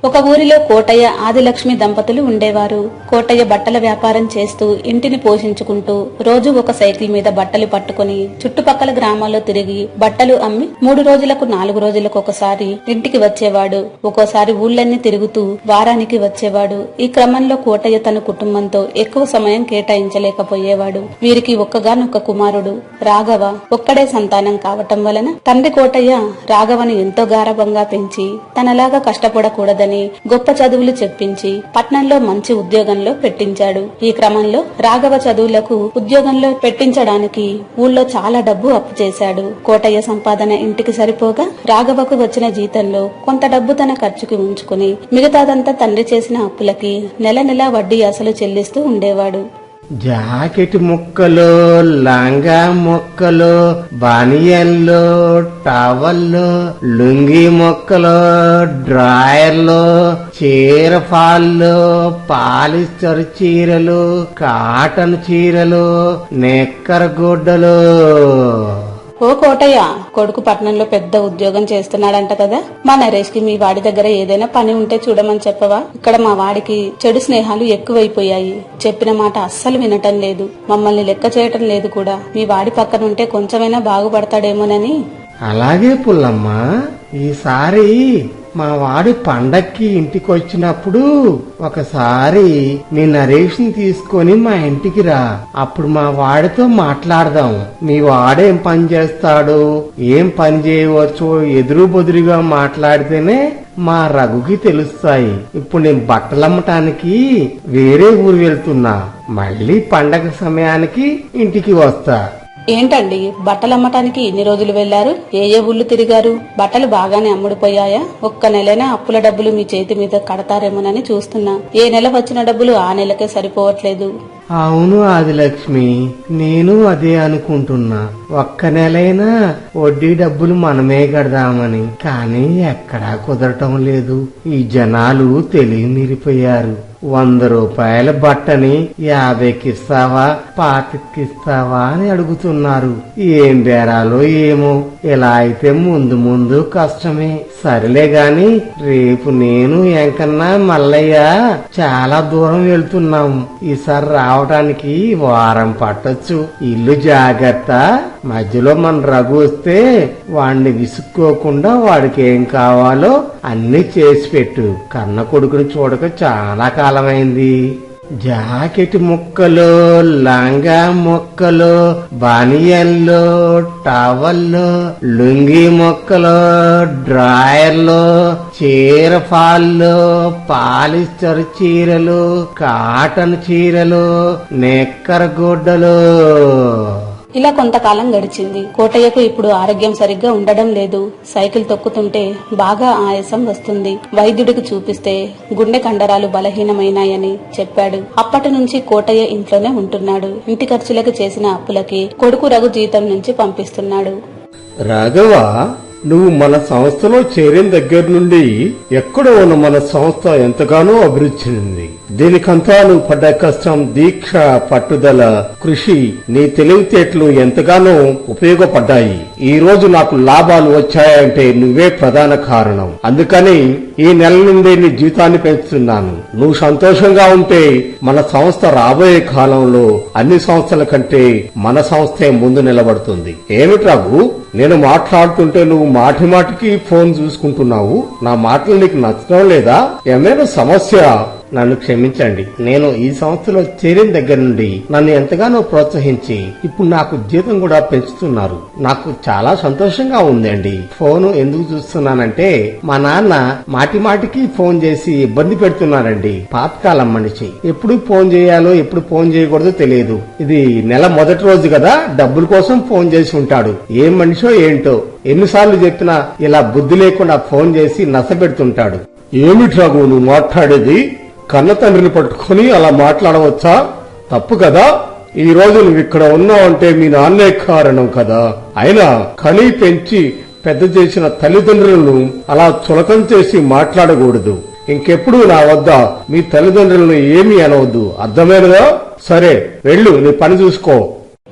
ఒక ఊరిలో కోటయ్య ఆదిలక్ష్మి దంపతులు ఉండేవారు. కోటయ్య బట్టల వ్యాపారం చేస్తూ ఇంటిని పోషించుకుంటూ రోజు ఒక సైకిల్ మీద బట్టలు పట్టుకుని చుట్టుపక్కల గ్రామాల్లో తిరిగి బట్టలు అమ్మి 3 రోజులకు 4 రోజులకు ఒకసారి ఇంటికి వచ్చేవాడు. ఒక్కోసారి ఊళ్ళన్నీ తిరుగుతూ వారానికి వచ్చేవాడు. ఈ క్రమంలో కోటయ్య తన కుటుంబంతో ఎక్కువ సమయం కేటాయించలేకపోయేవాడు. వీరికి ఒక్కగానొక్క కుమారుడు రాఘవ. ఒక్కడే సంతానం కావటం వలన తండ్రి కోటయ్య రాఘవని ఎంతో గారభంగా పెంచి తనలాగా కష్టపడకూడదని గొప్ప చదువులు చెప్పించి పట్నంలో మంచి ఉద్యోగంలో పెట్టించాడు. ఈ క్రమంలో రాఘవ చదువులకు ఉద్యోగంలో పెట్టించడానికి ఊళ్ళో చాలా డబ్బు అప్పు చేశాడు. కోటయ్య సంపాదన ఇంటికి సరిపోగా రాఘవకు వచ్చిన జీతంలో కొంత డబ్బు తన ఖర్చుకి ఉంచుకుని మిగతాదంతా తండ్రి చేసిన అప్పులకి నెల నెలా వడ్డీ అసలు చెల్లిస్తూ ఉండేవాడు. జాకెట్ ముక్కలు, లంగా ముక్కలు, బనియన్లు, టవల్లు, లుంగి ముక్కలు, డ్రాయర్లు, చీర ఫాళ్ళు, పాలిస్టర్ చీరలు, కాటన్ చీరలు, నెక్కర గుడ్డలు. ఓ కోటయ్య, కొడుకు పట్నంలో పెద్ద ఉద్యోగం చేస్తున్నాడంట కదా, మా నరేష్ కి మీ వాడి దగ్గర ఏదైనా పని ఉంటే చూడమని చెప్పవా? ఇక్కడ మా వాడికి చెడు స్నేహాలు ఎక్కువైపోయాయి. చెప్పిన మాట అస్సలు వినటం లేదు, మమ్మల్ని లెక్క చేయటం లేదు కూడా. మీ వాడి పక్కన ఉంటే కొంచెమైనా బాగుపడతాడేమోనని. అలాగే పుల్లమ్మ, ఈసారి మా వాడి పండక్కి ఇంటికి వచ్చినప్పుడు ఒకసారి మీ నరేష్ ని తీసుకొని మా ఇంటికి రా. అప్పుడు మా వాడితో మాట్లాడదాం. మీ వాడేం పని చేస్తాడు, ఏం పని చేయవచ్చో ఎదురు బొదురుగా మాట్లాడితేనే మా రఘుకి తెలుస్తాయి. ఇప్పుడు నేను బట్టలమ్మటానికి వేరే ఊరు వెళ్తున్నా. మళ్ళీ పండగ సమయానికి ఇంటికి వస్తా. ఏంటండి, బట్టలు అమ్మటానికి ఇన్ని రోజులు వెళ్లారు? ఏ ఊళ్ళు తిరిగారు? బట్టలు బాగానే అమ్ముడుపోయాయా? ఒక్క నెలైనా అప్పుల డబ్బులు మీ చేతి మీద కడతారేమోనని చూస్తున్నా. ఏ నెల వచ్చిన డబ్బులు ఆ నెలకే సరిపోవట్లేదు. అవును ఆదిలక్ష్మి, నేను అదే అనుకుంటున్నా. ఒక్క నెలైనా వడ్డీ డబ్బులు మనమే కడదామని. కానీ ఎక్కడా కుదరటం లేదు. ఈ జనాలు తెలివి మీరిపోయారు. 100 రూపాయల బట్టని 50కి ఇస్తావా, 25కి ఇస్తావా అని అడుగుతున్నారు. ఏం బేరాలో ఏమో. ఇలా అయితే ముందు ముందు కష్టమే. సరేలే గాని రేపు నేను ఎంకన్నా మల్లయ్య చాలా దూరం వెళ్తున్నాం. ఈసారి రావడానికి వారం పట్టొచ్చు. ఇల్లు జాగ్రత్త. మధ్యలో మన రఘు వస్తే వాడిని విసుక్కోకుండా వాడికి ఏం కావాలో అన్ని చేసి పెట్టు. కన్న కొడుకుని చూడక చాలా కాలమైంది. జాకెట్ ముక్కలు, లంగా ముక్కలు, బనియన్లు, టవల్లు, లుంగి ముక్కలు, డ్రాయర్లు, చీర ఫాళ్ళు, పాలిస్టర్ చీరలు, కాటన్ చీరలు, నెక్కర గుడ్డలు. ఇలా కొంతకాలం గడిచింది. కోటయ్యకు ఇప్పుడు ఆరోగ్యం సరిగ్గా ఉండడం లేదు. సైకిల్ తొక్కుతుంటే బాగా ఆయాసం వస్తుంది. వైద్యుడికి చూపిస్తే గుండె కండరాలు బలహీనమైనాయని చెప్పాడు. అప్పటి నుంచి కోటయ్య ఇంట్లోనే ఉంటున్నాడు. ఇంటి ఖర్చులకు చేసిన అప్పులకి కొడుకు రఘు జీతం నుంచి పంపిస్తున్నాడు. రాఘవ, నువ్వు మన సంస్థలో చేరిన దగ్గర నుండి ఎక్కడో ఉన్న మన సంస్థ ఎంతగానో అభివృద్ధి చెందింది. దీనికంతా నువ్వు పడ్డ కష్టం, దీక్ష, పట్టుదల, కృషి, నీ తెలివితేటలు ఎంతగానో ఉపయోగపడ్డాయి. ఈ రోజు నాకు లాభాలు వచ్చాయంటే నువ్వే ప్రధాన కారణం. అందుకని ఈ నెల నుండి నీ జీతాన్ని పెంచుతున్నాను. నువ్వు సంతోషంగా ఉంటే మన సంస్థ రాబోయే కాలంలో అన్ని సంస్థల కంటే మన సంస్థే ముందు నిలబడుతుంది. ఏమిటి రఘు, నేను మాట్లాడుతుంటే నువ్వు మాటి మాటికి ఫోన్ చూసుకుంటున్నావు. నా మాటలు నీకు నచ్చడం లేదా? ఏమైనా సమస్య? నన్ను క్షమించండి. నేను ఈ సంస్థలో చేరిన దగ్గర నుండి నన్ను ఎంతగానో ప్రోత్సహించి ఇప్పుడు నాకు జీతం కూడా పెంచుతున్నారు. నాకు చాలా సంతోషంగా ఉందండి. ఫోను ఎందుకు చూస్తున్నానంటే మా నాన్న మాటి మాటికి ఫోన్ చేసి ఇబ్బంది పెడుతున్నారండి. పాతకాలం మనిషి. ఎప్పుడు ఫోన్ చేయాలో ఎప్పుడు ఫోన్ చేయకూడదో తెలియదు. ఇది నెల మొదటి రోజు కదా, డబ్బుల కోసం ఫోన్ చేసి ఉంటాడు. ఏం మనిషో ఏంటో. ఎన్నిసార్లు చెప్పినా ఇలా బుద్ధి లేకుండా ఫోన్ చేసి నసపెడుతుంటాడు. ఏమిటి రాఘు నువ్వు మాట్లాడేది? కన్న తండ్రిని పట్టుకుని అలా మాట్లాడవచ్చా? తప్పు కదా. ఈ రోజు నువ్వు ఇక్కడ ఉన్నావంటే మీ నాన్నే కారణం కదా. అయినా కని పెంచి పెద్ద చేసిన తల్లిదండ్రులను అలా చులకం చేసి మాట్లాడకూడదు. ఇంకెప్పుడు నా వద్ద మీ తల్లిదండ్రులను ఏమీ అనవద్దు, అర్థమైనదా? సరే వెళ్ళు, నీ పని చూసుకో.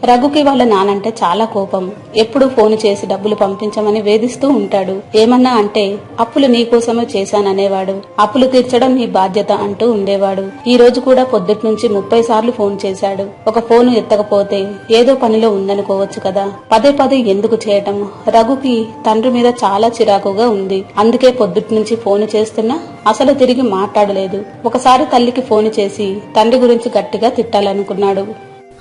రఘుకి వాళ్ళ నానంటే చాలా కోపం. ఎప్పుడు ఫోను చేసి డబ్బులు పంపించమని వేధిస్తూ ఉంటాడు. ఏమన్నా అంటే అప్పులు నీకోసమే చేశాననేవాడు. అప్పులు తీర్చడం నీ బాధ్యత అంటూ ఉండేవాడు. ఈ రోజు కూడా పొద్దుటి నుంచి 30 సార్లు ఫోన్ చేశాడు. ఒక ఫోను ఎత్తకపోతే ఏదో పనిలో ఉందనుకోవచ్చు కదా, పదే పదే ఎందుకు చేయటం? రఘుకి తండ్రి మీద చాలా చిరాకుగా ఉంది. అందుకే పొద్దుటి నుంచి ఫోను చేస్తున్నా అసలు తిరిగి మాట్లాడలేదు. ఒకసారి తల్లికి ఫోను చేసి తండ్రి గురించి గట్టిగా తిట్టాలనుకున్నాడు.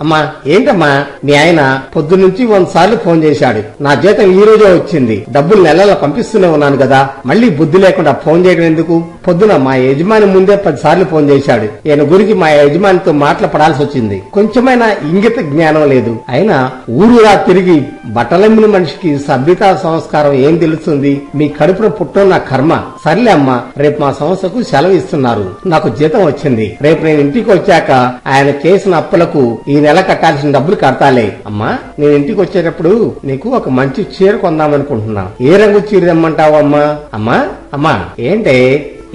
అమ్మా, ఏంటమ్మా మీ ఆయన పొద్దునుంచి 100 సార్లు ఫోన్ చేశాడు. నా జీతం ఈ రోజే వచ్చింది, డబ్బులు నెలలా పంపిస్తూనే ఉన్నాను కదా, మళ్ళీ బుద్ధి లేకుండా ఫోన్ చేయడం ఎందుకు? పొద్దున మా యజమాని ముందే 10 సార్లు ఫోన్ చేశాడు. ఈయన గురించి మా యజమానితో మాట్లాడాల్సి వచ్చింది. కొంచెమైనా ఇంగిత జ్ఞానం లేదు. అయినా ఊరురా తిరిగి బట్టలమ్మిన మనిషికి సభ్యతా సంస్కారం ఏం తెలుస్తుంది? మీ కడుపున పుట్టడం నా కర్మ. సర్లే అమ్మా, రేపు మా సంస్థకు సెలవు ఇస్తున్నారు, నాకు జీతం వచ్చింది. రేపు నేను ఇంటికి వచ్చాక ఆయన చేసిన అప్పులకు ఈ నెల కట్టాల్సిన డబ్బులు కడతాలే. అమ్మా, నేను ఇంటికి వచ్చేటప్పుడు నీకు ఒక మంచి చీర కొందామనుకుంటున్నా. ఏ రంగు చీర తెమ్మంటావు అమ్మా? అమ్మా అమ్మా ఏంటే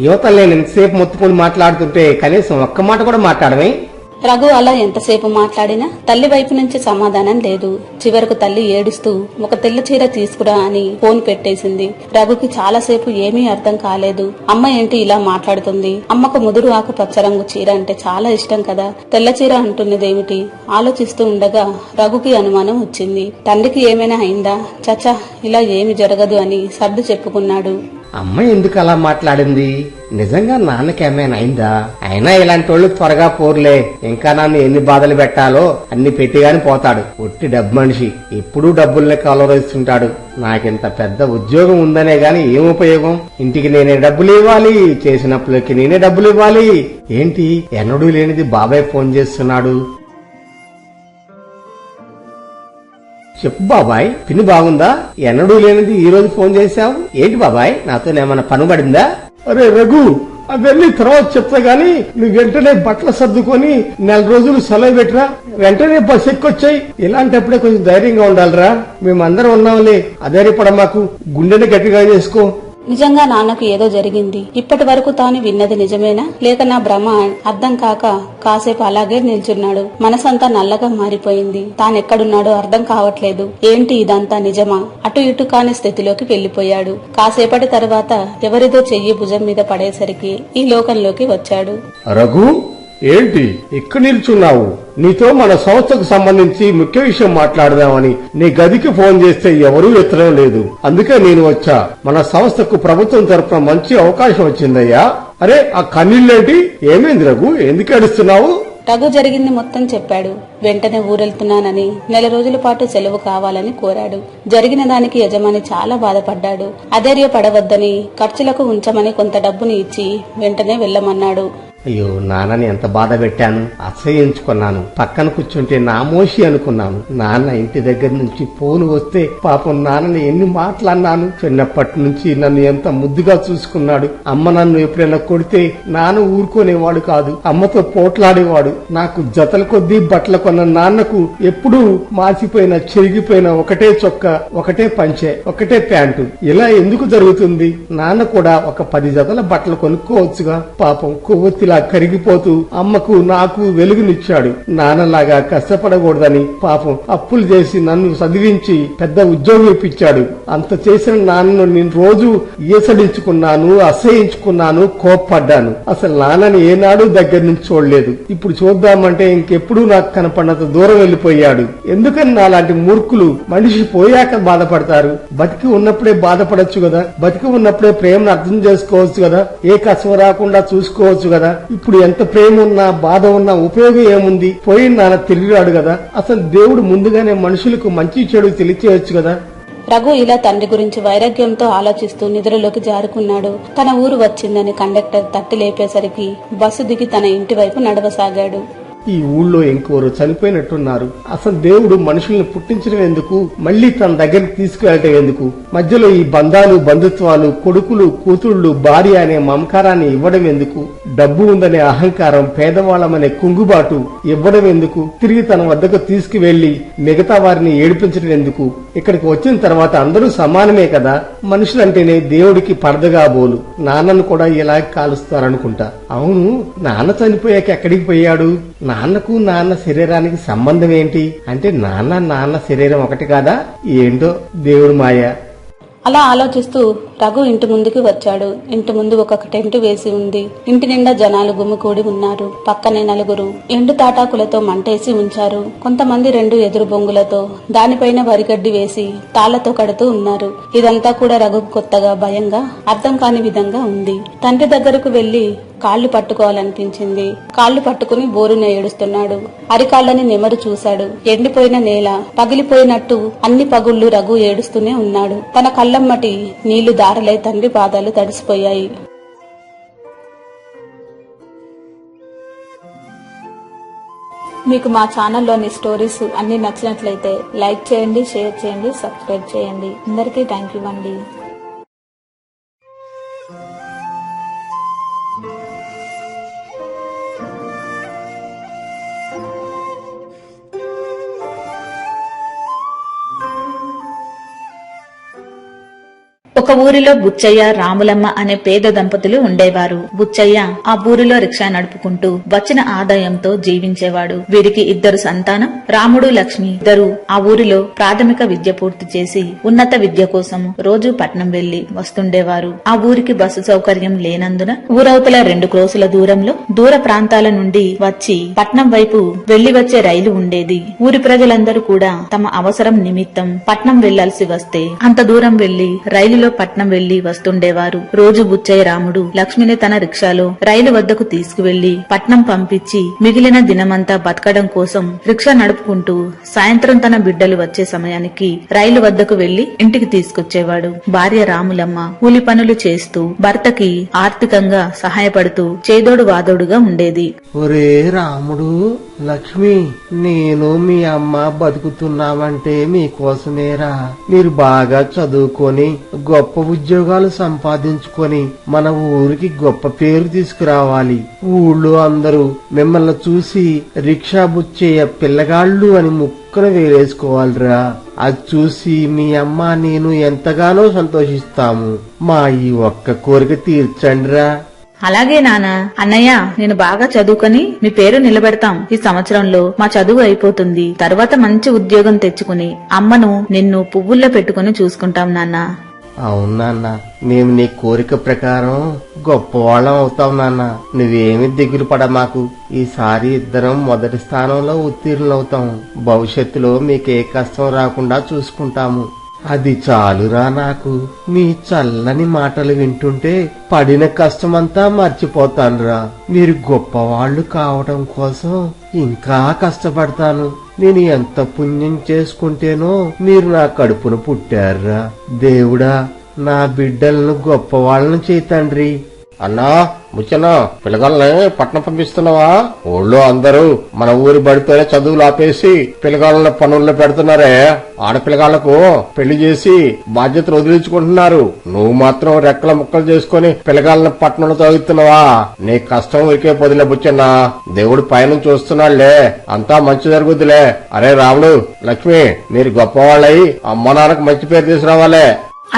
యువతలు నేను ఎంతసేపు మొత్తుకుని మాట్లాడుతుంటే కనీసం ఒక్క మాట కూడా మాట్లాడమే? రఘు అలా ఎంతసేపు మాట్లాడినా తల్లి వైపు నుంచి సమాధానం లేదు. చివరకు తల్లి ఏడుస్తూ ఒక తెల్ల చీర తీసుకురా అని ఫోన్ పెట్టేసింది. రఘుకి చాలాసేపు ఏమీ అర్థం కాలేదు. అమ్మ ఏంటి ఇలా మాట్లాడుతుంది? అమ్మకు ముదురు ఆకు పచ్చ రంగు చీర అంటే చాలా ఇష్టం కదా, తెల్ల చీర అంటున్నదేమిటి? ఆలోచిస్తూ ఉండగా రఘుకి అనుమానం వచ్చింది. తండ్రికి ఏమైనా అయిందా? చచ్చా, ఇలా ఏమి జరగదు అని సర్దు చెప్పుకున్నాడు. అమ్మ ఎందుకు అలా మాట్లాడింది? నిజంగా నాన్నకేమైనా అయిందా? అయినా ఇలాంటి వాళ్ళు త్వరగా పోర్లే, ఇంకా నన్ను ఎన్ని బాధలు పెట్టాలో అన్ని పెట్టిగాని పోతాడు. ఒట్టి డబ్బు మనిషి, ఎప్పుడూ డబ్బుల్ని కలవరిస్తుంటాడు. నాకింత పెద్ద ఉద్యోగం ఉందనే గాని ఏం ఉపయోగం? ఇంటికి నేనే డబ్బులు ఇవ్వాలి, చేసినప్పులకి నేనే డబ్బులు ఇవ్వాలి. ఏంటి ఎన్నడూ లేనిది బాబాయ్ ఫోన్ చేస్తున్నాడు? చెప్పు బాబాయ్, పిన్ని బాగుందా? ఎన్నడూ లేనిది ఈ రోజు ఫోన్ చేశావు ఏంటి బాబాయ్? నాతోనేమన్నా పనుబడిందా? అరే రఘు, అవన్నీ తర్వాత చెప్తా గాని నువ్వు వెంటనే బట్టలు సర్దుకొని 4 రోజులు సెలవు పెట్టరా, వెంటనే బస్ ఎక్కొచ్చాయి. ఇలాంటప్పుడే కొంచెం ధైర్యంగా ఉండాలిరా. మేమందరం ఉన్నాంలే, అధైర్యపడ మాకు, గుండెని గట్టిగా చేసుకో. నిజంగా నాన్నకు ఏదో జరిగింది. ఇప్పటి వరకు తాను విన్నది నిజమేనా లేక నా భ్రమ? అర్థం కాక కాసేపు అలాగే నిల్చున్నాడు. మనసంతా నల్లగా మారిపోయింది. తానెక్కడున్నాడో అర్థం కావట్లేదు. ఏంటి ఇదంతా నిజమా? అటు ఇటు కాని స్థితిలోకి వెళ్లిపోయాడు. కాసేపటి తర్వాత ఎవరిదో చెయ్యి భుజం మీద పడేసరికి ఈ లోకంలోకి వచ్చాడు. రఘు, ఏంటి ఇక్కడ నిల్చున్నావు? నీతో మన సంస్థకు సంబంధించి ముఖ్య విషయం మాట్లాడదామని నీ గదికి ఫోన్ చేస్తే ఎవరూ ఎత్తడం లేదు. అందుకే నేను వచ్చా. మన సంస్థకు ప్రభుత్వం తరఫున మంచి అవకాశం వచ్చిందయ్యా. అరే ఆ కన్నీళ్ళేంటి? ఏమైంది రఘు, ఎందుకు ఏడుస్తున్నావు? రఘు జరిగింది మొత్తం చెప్పాడు. వెంటనే ఊరెళ్తున్నానని 4 రోజుల పాటు సెలవు కావాలని కోరాడు. జరిగిన దానికి యజమాని చాలా బాధపడ్డాడు. అధైర్యపడవద్దని ఖర్చులకు ఉంచమని కొంత డబ్బుని ఇచ్చి వెంటనే వెళ్లమన్నాడు. అయ్యో, నాన్నని ఎంత బాధ పెట్టాను, అసహ్యించుకున్నాను. పక్కన కూర్చుంటే నా మోషి అనుకున్నాను. నాన్న ఇంటి దగ్గర నుంచి ఫోన్ వస్తే పాపం నాన్నని ఎన్ని మాటలన్నాను. చిన్నప్పటి నుంచి నన్ను ఎంత ముద్దుగా చూసుకున్నాడు. అమ్మ నన్ను ఎప్పుడైనా కొడితే నాన్న ఊరుకునేవాడు కాదు, అమ్మతో పోట్లాడేవాడు. నాకు జతల కొద్దీ బట్టలు కొన్న నాన్నకు ఎప్పుడూ మాసిపోయిన చెరిగిపోయిన ఒకటే చొక్కా, ఒకటే పంచె, ఒకటే ప్యాంటు. ఇలా ఎందుకు జరుగుతుంది? నాన్న కూడా ఒక 10 జతల బట్టలు కొనుక్కోవచ్చుగా. పాపం కొవ్వొత్తి కరిగిపోతూ అమ్మకు నాకు వెలుగునిచ్చాడు. నాన్నలాగా కష్టపడకూడదని పాపం అప్పులు చేసి నన్ను చదివించి పెద్ద ఉద్యోగం ఇప్పించాడు. అంత చేసిన నాన్నను నేను రోజు ఈసడించుకున్నాను, అసహించుకున్నాను, కోప్పడ్డాను. అసలు నాన్నని ఏనాడు దగ్గర నుంచి చూడలేదు. ఇప్పుడు చూద్దామంటే ఇంకెప్పుడు నాకు కనపడినంత దూరం వెళ్లిపోయాడు. ఎందుకని నాలాంటి మూర్ఖులు మనిషి పోయాక బాధపడతారు? బతికి ఉన్నప్పుడే బాధపడచ్చు కదా, బతికి ఉన్నప్పుడే ప్రేమను అర్థం చేసుకోవచ్చు కదా, ఏ కష్టం రాకుండా చూసుకోవచ్చు కదా. ఇప్పుడు ఎంత ప్రేమ ఉన్నా బాధ ఉన్నా ఉపయోగం ఏముంది? పోయిన నాన్న తిరిగిరాడు కదా. అసలు దేవుడు ముందుగానే మనుషులకు మంచి చెడు తెలియచేయచ్చు కదా. రఘు ఇలా తండ్రి గురించి వైరాగ్యంతో ఆలోచిస్తూ నిద్రలోకి జారుకున్నాడు. తన ఊరు వచ్చిందని కండక్టర్ తట్టి లేపేసరికి బస్సు దిగి తన ఇంటి వైపు నడవసాగాడు. ఈ ఊళ్ళో ఇంకోరు చనిపోయినట్టున్నారు. అసలు దేవుడు మనుషుల్ని పుట్టించడం ఎందుకు, మళ్లీ తన దగ్గరికి తీసుకువెళ్ళటం ఎందుకు, మధ్యలో ఈ బంధాలు బంధుత్వాలు, కొడుకులు కూతుళ్లు భార్య అనే మమకారాన్ని ఇవ్వడం ఎందుకు, డబ్బు ఉందనే అహంకారం, పేదవాళ్లమనే కుంగుబాటు ఇవ్వడం ఎందుకు, తిరిగి తన వద్దకు తీసుకువెళ్లి మిగతా వారిని ఏడిపించడం ఎందుకు? ఇక్కడికి వచ్చిన తర్వాత అందరూ సమానమే కదా, మనుషులంటేనే దేవుడికి పరదగా బోలు. నాన్నను కూడా ఇలా కాలుస్తారనుకుంటా. అవును, నాన్న చనిపోయాక ఎక్కడికి పోయాడు? నాన్నకు నాన్న శరీరానికి సంబంధం ఏంటి? అంటే నాన్న శరీరం ఒకటి కాదా? ఏంటో దేవుడు మాయ. అలా ఆలోచిస్తూ రఘు ఇంటి ముందుకి వచ్చాడు. ఇంటి ముందు ఒక టెంట్ వేసి ఉంది. ఇంటి నిండా జనాలు గుమికూడి ఉన్నారు. పక్కనే నలుగురు ఎండు తాటాకులతో మంటేసి ఉంచారు. కొంతమంది 2 ఎదురు బొంగులతో దానిపైన వరిగడ్డి వేసి తాళ్లతో కడుతూ ఉన్నారు. ఇదంతా కూడా రఘుకు కొత్తగా, భయంగా, అర్థం కాని విధంగా ఉంది. తండ్రి దగ్గరకు వెళ్లి కాళ్లు పట్టుకోవాలనిపించింది. కాళ్లు పట్టుకుని బోరున ఏడుస్తున్నాడు. అరికాళ్లని నెమరు చూశాడు. ఎండిపోయిన నేల పగిలిపోయినట్టు అన్ని పగుళ్లు రఘు ఏడుస్తూనే ఉన్నాడు. తన కళ్ళమ్మటి నీళ్లు దారలై తండ్రి పాదాలు తడిసిపోయాయి. మీకు మా ఛానల్లోని స్టోరీస్ అన్ని నచ్చినట్లయితే లైక్ చేయండి, షేర్ చేయండి, సబ్స్క్రైబ్ చేయండి. అందరికీ థ్యాంక్ యూ అండి. ఒక ఊరిలో బుచ్చయ్య, రాములమ్మ అనే పేద దంపతులు ఉండేవారు. బుచ్చయ్య ఆ ఊరిలో రిక్షా నడుపుకుంటూ వచ్చిన ఆదాయంతో జీవించేవాడు. వీరికి 2 సంతానం, రాముడు, లక్ష్మి. ఇద్దరు ఆ ఊరిలో ప్రాథమిక విద్య పూర్తి చేసి ఉన్నత విద్య కోసం రోజు పట్నం వెళ్లి వస్తుండేవారు. ఆ ఊరికి బస్సు సౌకర్యం లేనందున ఊరవతల 2 క్రోసుల దూరంలో దూర ప్రాంతాల నుండి వచ్చి పట్నం వైపు వెళ్లి వచ్చే రైలు ఉండేది. ఊరి ప్రజలందరూ కూడా తమ అవసరం నిమిత్తం పట్నం వెళ్లాల్సి వస్తే అంత దూరం వెళ్లి రైలులో పట్నం వెళ్లి వస్తుండేవారు. రోజు బుచ్చయ్య, రాముడు, లక్ష్మిని తన రిక్షాలో రైలు వద్దకు తీసుకువెళ్లి పట్నం పంపించి మిగిలిన దినమంతా బతకడం కోసం రిక్షా నడుపుకుంటూ సాయంత్రం తన బిడ్డలు వచ్చే సమయానికి రైలు వద్దకు వెళ్లి ఇంటికి తీసుకొచ్చేవాడు. భార్య రాములమ్మ కూలి పనులు చేస్తూ భర్తకి ఆర్థికంగా సహాయపడుతూ చేదోడు వాదోడుగా ఉండేది. ఒరే రాముడు, లక్ష్మి, నేను మీ అమ్మ బతుకుతున్నామంటే మీకోసమేరా. మీరు బాగా చదువుకొని గొప్ప ఉద్యోగాలు సంపాదించుకొని మన ఊరికి గొప్ప పేరు తీసుకురావాలి. ఊళ్ళో అందరూ మిమ్మల్ని చూసి రిక్షా బుచ్చేయ పిల్లగాళ్ళు అని ముక్కన వేలేసుకోవాలిరా. అది చూసి మీ అమ్మ నేను ఎంతగానో సంతోషిస్తాము. మా ఈ ఒక్క కోరిక తీర్చండిరా. అలాగే నానా. అన్నయ్య, నేను బాగా చదువుకొని మీ పేరు నిలబెడతాం. ఈ సంవత్సరంలో మా చదువు అయిపోతుంది. తర్వాత మంచి ఉద్యోగం తెచ్చుకుని అమ్మను నిన్ను పువ్వుల్లో పెట్టుకుని చూసుకుంటాం నాన్న. అవునాన్న, మేము నీ కోరిక ప్రకారం గొప్పవాళ్ళం అవుతాం నాన్న. నువ్వేమి దిగులు పడ మాకు. ఈసారి ఇద్దరం మొదటి స్థానంలో ఉత్తీర్ణులవుతాం. భవిష్యత్తులో మీకే కష్టం రాకుండా చూసుకుంటాము. అది చాలురా నాకు. మీ చల్లని మాటలు వింటుంటే పడిన కష్టమంతా మర్చిపోతానురా. మీరు గొప్పవాళ్లు కావడం కోసం ఇంకా కష్టపడతాను. నేను ఎంత పుణ్యం చేసుకుంటేనో మీరు నా కడుపును పుట్టారురా. దేవుడా, నా బిడ్డలను గొప్పవాళ్లను చేయి తండ్రి. అన్నా, ముచ్చనా, పిల్లగాళ్ళని పట్నం పంపిస్తున్నావా? ఊళ్ళో అందరూ మన ఊరి బడితోనే చదువులు ఆపేసి పిల్లగాళ్ళని పనుల్లో పెడుతున్నారే. ఆడపిల్లగాళ్లకు పెళ్లి చేసి బాధ్యతలు వదిలించుకుంటున్నారు. నువ్వు మాత్రం రెక్కల ముక్కలు చేసుకుని పిల్లగాళ్ళని పట్నంలో చదువుతున్నావా? నీ కష్టం ఉరికే పొదిలే బుచ్చన్నా. దేవుడు పైన చూస్తున్నాళ్లే, అంతా మంచి జరుగుద్దిలే. అరే రాముడు, లక్ష్మి, మీరు గొప్పవాళ్ళై అమ్మ నాన్నకు మంచి పేరు తీసుకురావాలే.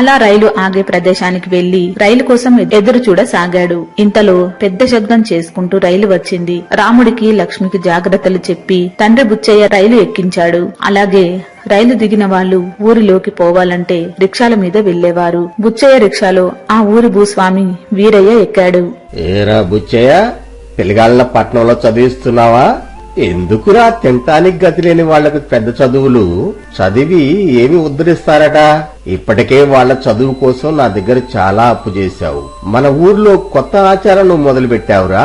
అలా రైలు ఆగే ప్రదేశానికి వెళ్లి రైలు కోసం ఎదురు చూడసాగాడు. ఇంతలో పెద్ద శబ్దం చేసుకుంటూ రైలు వచ్చింది. రాముడికి, లక్ష్మికి జాగ్రత్తలు చెప్పి తండ్రి బుచ్చయ్య రైలు ఎక్కించాడు. అలాగే రైలు దిగిన వాళ్లు ఊరిలోకి పోవాలంటే రిక్షాల మీద వెళ్లేవారు. బుచ్చయ్య రిక్షాలో ఆ ఊరి భూస్వామి వీరయ్య ఎక్కాడు. ఏరా బుచ్చయ్య, పిల్లగాళ్ళ పట్నంలో చదివిస్తున్నావా? ఎందుకురా తింటానికి గతి లేని వాళ్లకు పెద్ద చదువులు చదివి ఏమి ఉద్ధరిస్తారట? ఇప్పటికే వాళ్ల చదువు కోసం నా దగ్గర చాలా అప్పు చేశావు. మన ఊర్లో కొత్త ఆచారం నువ్వు మొదలు పెట్టావురా.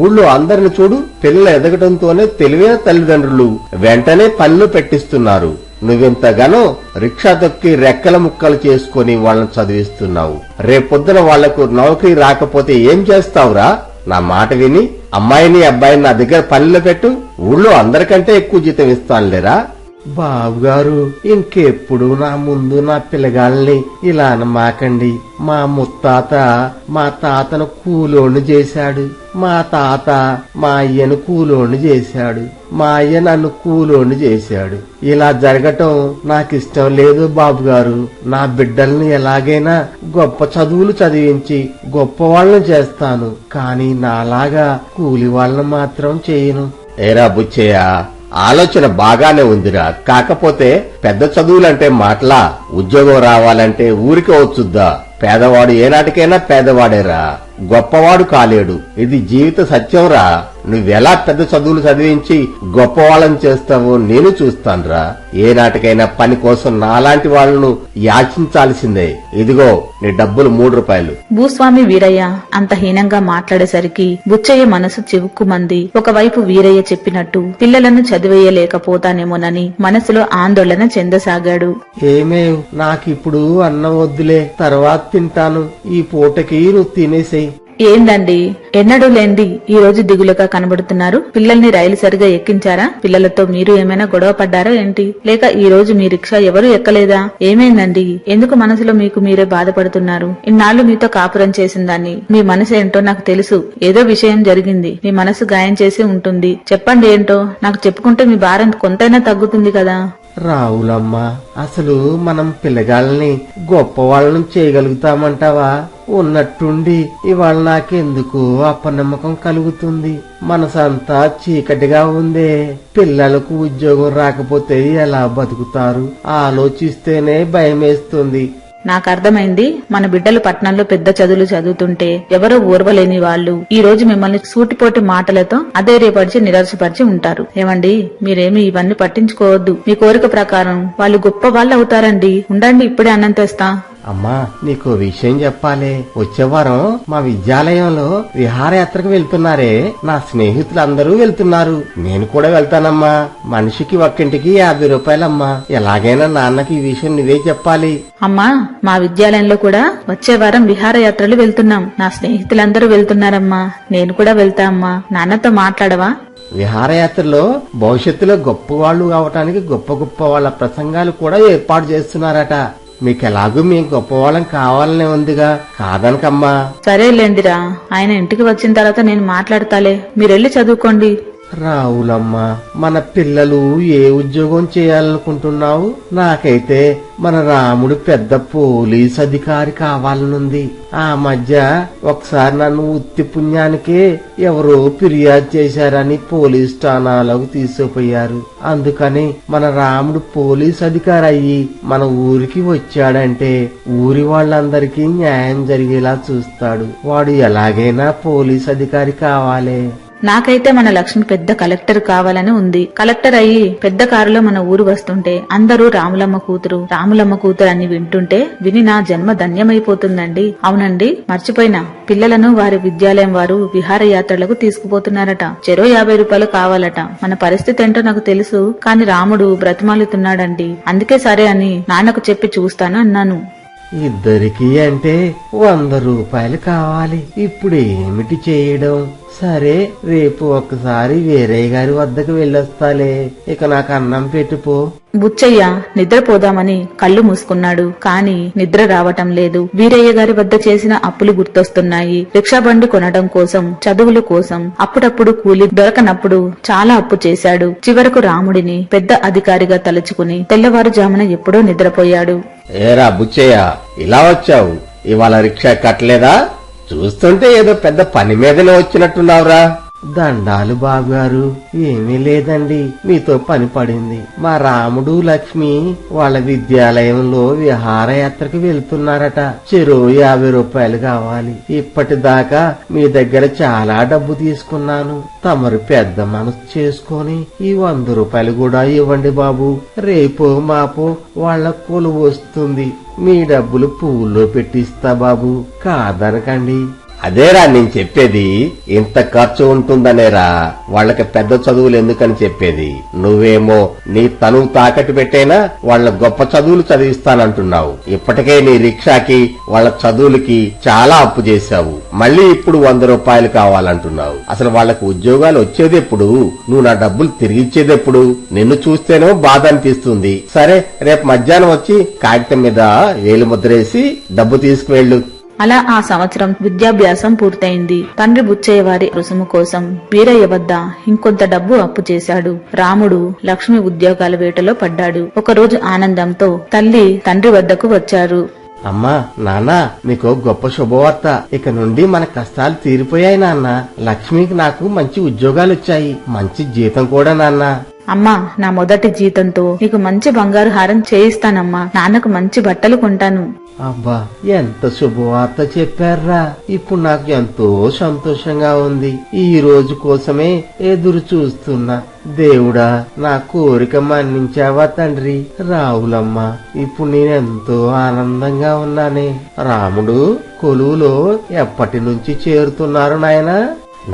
ఊళ్ళో అందరిని చూడు, పిల్లలు ఎదగడంతోనే తెలివైన తల్లిదండ్రులు వెంటనే పనులు పెట్టిస్తున్నారు. నువ్వెంతగానో రిక్షా తొక్కి రెక్కల ముక్కలు చేసుకుని వాళ్ళని చదివిస్తున్నావు. రేపొద్దున వాళ్లకు నౌకరీ రాకపోతే ఏం చేస్తావురా? నా మాట విని అమ్మాయిని అబ్బాయిని నా దగ్గర పనిలో పెట్టు, ఊళ్ళో అందరికంటే ఎక్కువ జీతం ఇస్తానులేరా. బాబుగారు, ఇంకెప్పుడు నా ముందు నా పిల్లగాల్ని ఇలా అనమాకండి. మా ముత్తాత మా తాతను కూలోని చేశాడు, మా తాత మా అయ్యను కూలోని చేశాడు, మా అయ్య నన్ను కూలోని చేశాడు. ఇలా జరగటం నాకిష్టం లేదు బాబుగారు. నా బిడ్డల్ని ఎలాగైనా గొప్ప చదువులు చదివించి గొప్ప వాళ్ళని చేస్తాను, కానీ నాలాగా కూలి వాళ్ళని మాత్రం చేయను. ఏరా బుచ్చయ్య, ఆలోచన బాగానే ఉందిరా, కాకపోతే పెద్ద చదువులంటే మాటలా, ఉద్యోగం రావాలంటే ఊరికే వచ్చుద్దా. పేదవాడు ఏనాటికైనా పేదవాడేరా, గొప్పవాడు కాలేడు. ఇది జీవిత సత్యంరా. నువ్వెలా పెద్ద చదువులు చదివించి గొప్ప వాళ్ళని చేస్తావో నేను చూస్తానురా. ఏనాటికైనా పని కోసం నాలాంటి వాళ్లను యాచించాల్సిందే. ఇదిగో నీ డబ్బులు 3 రూపాయలు. భూస్వామి వీరయ్య అంత హీనంగా మాట్లాడేసరికి బుచ్చయ్య మనసు చివుక్కుమంది. ఒకవైపు వీరయ్య చెప్పినట్టు పిల్లలను చదివేయలేకపోతానేమోనని మనసులో ఆందోళన చెందసాగాడు. ఏమేవ్, నాకిప్పుడు అన్నం వద్దులే, తర్వాత తింటాను. ఈ పూటకి నువ్వు తినేసేయ్. ఏందండి, ఎన్నడూ లేండి ఈ రోజు దిగులుగా కనబడుతున్నారు? పిల్లల్ని రైలు సరిగా ఎక్కించారా? పిల్లలతో మీరు ఏమైనా గొడవ పడ్డారా ఏంటి? లేక ఈ రోజు మీ రిక్షా ఎవరూ ఎక్కలేదా? ఏమైందండి? ఎందుకు మనసులో మీకు మీరే బాధపడుతున్నారు? ఇన్నాళ్లు మీతో కాపురం చేసిందాన్ని, మీ మనసు ఏంటో నాకు తెలుసు. ఏదో విషయం జరిగింది, మీ మనసు గాయం చేసి ఉంటుంది. చెప్పండి ఏంటో. నాకు చెప్పుకుంటే మీ భారం కొంతైనా తగ్గుతుంది కదా. రావులమ్మ, అసలు మనం పిల్లగాళ్ళని గొప్ప వాళ్ళని చేయగలుగుతామంటావా? ఉన్నట్టుండి ఇవాళ నాకెందుకు అపనమ్మకం కలుగుతుంది. మనసంతా చీకటిగా ఉందే. పిల్లలకు ఉద్యోగం రాకపోతే ఎలా బతుకుతారు? ఆలోచిస్తేనే భయమేస్తుంది. నాకు అర్థమైంది. మన బిడ్డలు పట్నంలో పెద్ద చదువులు చదువుతుంటే ఎవరో ఓర్వలేని వాళ్ళు ఈ రోజు మిమ్మల్ని సూటిపోటి మాటలతో అధైర్యపరిచి నిరాశపరిచి ఉంటారు. ఏమండి, మీరేమి ఇవన్నీ పట్టించుకోవద్దు. మీ కోరిక ప్రకారం వాళ్ళు గొప్ప వాళ్ళు అవుతారండి. ఉండండి, ఇప్పుడే అన్నం తెస్తా. అమ్మా, నీకో విషయం చెప్పాలి. వచ్చే వారం మా విద్యాలయంలో విహారయాత్రకు వెళ్తున్నారే, నా స్నేహితులందరూ వెళ్తున్నారు. నేను కూడా వెళ్తానమ్మా. మనిషికి ఒక్కింటికి 50 రూపాయలమ్మా. ఎలాగైనా నాన్నకి ఈ విషయం నువ్వే చెప్పాలి. అమ్మా, మా విద్యాలయంలో కూడా వచ్చే వారం విహారయాత్రలు వెళ్తున్నాం. నా స్నేహితులందరూ వెళ్తున్నారమ్మా. నేను కూడా వెళ్తా అమ్మా. నాన్నతో మాట్లాడవా? విహారయాత్రలో భవిష్యత్తులో గొప్ప వాళ్ళు కావటానికి గొప్ప గొప్ప వాళ్ళ ప్రసంగాలు కూడా ఏర్పాటు చేస్తున్నారట. మీకెలాగూ మేము గొప్పవాళ్ళం కావాలనే ఉందిగా, కాదనకమ్మా. సరేలేండిరా, ఆయన ఇంటికి వచ్చిన తర్వాత నేను మాట్లాడతాలే. మీరెళ్ళి చదువుకోండి. రావులమ్మ, మన పిల్లలు ఏ ఉద్యోగం చేయాలనుకుంటున్నావు? నాకైతే మన రాముడు పెద్ద పోలీస్ అధికారి కావాలనుంది. ఆ మధ్య ఒకసారి నన్ను ఉత్తి పుణ్యానికే ఎవరో ఫిర్యాదు చేశారని పోలీస్ స్థానాలకు తీసుకుపోయారు. అందుకని మన రాముడు పోలీస్ అధికారి అయ్యి మన ఊరికి వచ్చాడంటే ఊరి వాళ్ళందరికీ న్యాయం జరిగేలా చూస్తాడు. వాడు ఎలాగైనా పోలీస్ అధికారి కావాలే. నాకైతే మన లక్ష్మి పెద్ద కలెక్టర్ కావాలని ఉంది. కలెక్టర్ అయ్యి పెద్ద కారులో మన ఊరు వస్తుంటే అందరూ రాములమ్మ కూతురు రాములమ్మ కూతురు అని వింటుంటే విని నా జన్మ ధన్యమైపోతుందండి. అవునండి, మర్చిపోయినా, పిల్లలను వారి విద్యాలయం వారు విహారయాత్రలకు తీసుకుపోతున్నారట. చెరో 50 రూపాయలు కావాలట. మన పరిస్థితి ఏంటో నాకు తెలుసు, కాని రాముడు బ్రతిమాలుతున్నాడండి. అందుకే సరే అని నాన్నకు చెప్పి చూస్తాను అన్నాను. ఇద్దరికి అంటే 100 రూపాయలు కావాలి. ఇప్పుడు ఏమిటి చేయడం? సరే, రేపు ఒక్కసారి వీరయ్య గారి వద్దకు వెళ్ళొస్తాలే. ఇక నాకు అన్నం పెట్టుపో. బుచ్చయ్య నిద్రపోదామని కళ్ళు మూసుకున్నాడు. కాని నిద్ర రావటం లేదు. వీరయ్య గారి వద్ద చేసిన అప్పులు గుర్తొస్తున్నాయి. రిక్షా బండి కొనడం కోసం, చదువుల కోసం, అప్పుడప్పుడు కూలి దొరకనప్పుడు చాలా అప్పు చేశాడు. చివరకు రాముడిని పెద్ద అధికారిగా తలుచుకుని తెల్లవారుజామున ఎప్పుడో నిద్రపోయాడు. ఏరా బుచ్చయ్య, ఇలా వచ్చావు? ఇవాళ రిక్షా కట్టలేదా? చూస్తుంటే ఏదో పెద్ద పని మీదనే వచ్చినట్టున్నావురా. దండాలు బాబుగారు. ఏమీ లేదండి, మీతో పని పడింది. మా రాముడు లక్ష్మి వాళ్ళ విద్యాలయంలో విహారయాత్రకు వెళ్తున్నారట. చెరో 50 రూపాయలు కావాలి. ఇప్పటిదాకా మీ దగ్గర చాలా డబ్బు తీసుకున్నాను. తమరు పెద్ద మనసు చేసుకొని ఈ 100 రూపాయలు కూడా ఇవ్వండి బాబు. రేపో మాపో వాళ్ళ కొలువు వస్తుంది. మీ డబ్బులు పువ్వుల్లో పెట్టిస్తా బాబు, కాదనకండి. అదేరా నేను చెప్పేది, ఇంత ఖర్చు ఉంటుందనేరా వాళ్ళకి పెద్ద చదువులు ఎందుకని చెప్పేది. నువ్వేమో నీ తనువు తాకట్టు పెట్టైనా వాళ్ళ గొప్ప చదువులు చదివిస్తానంటున్నావు. ఇప్పటికే నీ రిక్షాకి వాళ్ళ చదువులకి చాలా అప్పు చేశావు. మళ్ళీ ఇప్పుడు 100 రూపాయలు కావాలంటున్నావు. అసలు వాళ్ళకు ఉద్యోగాలు వచ్చేదెప్పుడు? నువ్వు నా డబ్బులు తిరిగిచ్చేదెప్పుడు? నిన్ను చూస్తేనో బాధ అనిపిస్తుంది. సరే, రేపు మధ్యాహ్నం వచ్చి కాగితం మీద వేలు ముద్రేసి డబ్బు తీసుకువెళ్ళు. అలా ఆ సంవత్సరం విద్యాభ్యాసం పూర్తయింది. తండ్రి బుచ్చయ్య వారి రుసుము కోసం వీరయ్య వద్ద ఇంకొంత డబ్బు అప్పు చేశాడు. రాముడు లక్ష్మి ఉద్యోగాల వేటలో పడ్డాడు. ఒకరోజు ఆనందంతో తల్లి తండ్రి వద్దకు వచ్చారు. అమ్మా, నాన్న, మీకు గొప్ప శుభవార్త. ఇక నుండి మన కష్టాలు తీరిపోయాయి నాన్న. లక్ష్మికి నాకు మంచి ఉద్యోగాలు వచ్చాయి, మంచి జీతం కూడా నాన్న. అమ్మా, నా మొదటి జీతంతో నీకు మంచి బంగారు హారం చేయిస్తానమ్మా. నాన్నకు మంచి బట్టలు కొంటాను. అబ్బా, ఎంత శుభవార్త చెప్పారా! ఇప్పుడు నాకు ఎంతో సంతోషంగా ఉంది. ఈ రోజు కోసమే ఎదురు చూస్తున్నా. దేవుడా, నా కోరిక మన్నించావా తండ్రి? రావులమ్మ, ఇప్పుడు నేనెంతో ఆనందంగా ఉన్నానే. రాముడు కొలువులో ఎప్పటి నుంచి చేరుతున్నారు నాయనా?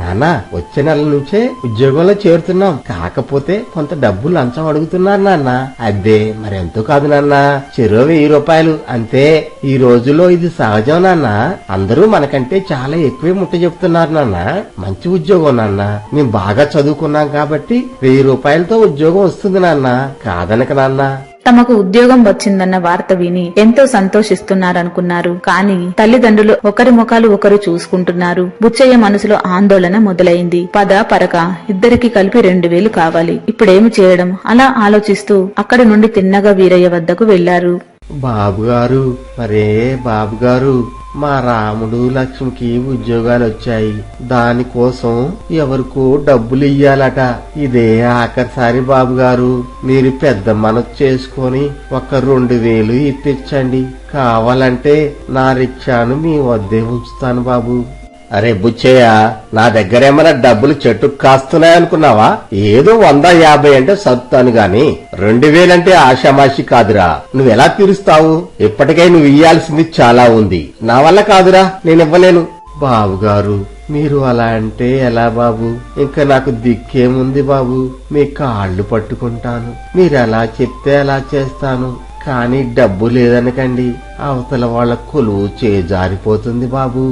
నానా, వచ్చే నెల నుంచే ఉద్యోగంలో చేరుతున్నాం. కాకపోతే కొంత డబ్బు లంచం అడుగుతున్నారు నాన్న. అదే మరెంతో కాదు నాన్న, చెరో 1000 రూపాయలు అంతే. ఈ రోజుల్లో ఇది సహజం నాన్న. అందరూ మనకంటే చాలా ఎక్కువే ముట్ట చెప్తున్నారు నాన్న. మంచి ఉద్యోగం నాన్న. మేం బాగా చదువుకున్నాం కాబట్టి 1000 రూపాయలతో ఉద్యోగం వస్తుంది నాన్న. కాదనక నాన్న. తమకు ఉద్యోగం వచ్చిందన్న వార్త విని ఎంతో సంతోషిస్తున్నారనుకున్నారు. కానీ తల్లిదండ్రులు ఒకరి ముఖాలు ఒకరు చూసుకుంటున్నారు. బుచ్చయ్య మనసులో ఆందోళన మొదలైంది. పద పరక ఇద్దరికి కలిపి 2000 కావాలి. ఇప్పుడేమి చేయడం? అలా ఆలోచిస్తూ అక్కడి నుండి తిన్నగా వీరయ్య వద్దకు వెళ్లారు. బాబుగారు, మరే బాబుగారు, మా రాముడు లక్ష్మికి ఉద్యోగాలు వచ్చాయి. దానికోసం ఎవరికో డబ్బులు ఇయ్యాలట. ఇదే ఆఖరిసారి బాబుగారు. మీరు పెద్ద మనసు చేసుకొని ఒక 2000 ఇప్పించండి. కావాలంటే నా రిక్షాను మీ వద్దే ఉంచుతాను బాబు. అరే బుచ్చయ్య, నా దగ్గరేమైనా డబ్బులు చెట్టుకు కాస్తున్నాయనుకున్నావా? ఏదో 150 అంటే సత్తాను గాని 2000 అంటే ఆషామాషి కాదురా. నువ్వెలా తీరుస్తావు? ఇప్పటికే నువ్వు ఇయ్యాల్సింది చాలా ఉంది. నా వల్ల కాదురా, నేనివ్వలేను. బాబుగారు, మీరు అలా అంటే ఎలా బాబు? ఇంకా నాకు దిక్కేముంది బాబు? మీ కాళ్ళు పట్టుకుంటాను. మీరెలా చెప్తే అలా చేస్తాను. కానీ డబ్బు లేదనకండి, అవతల వాళ్ళ కొలువు చేజారిపోతుంది బాబు.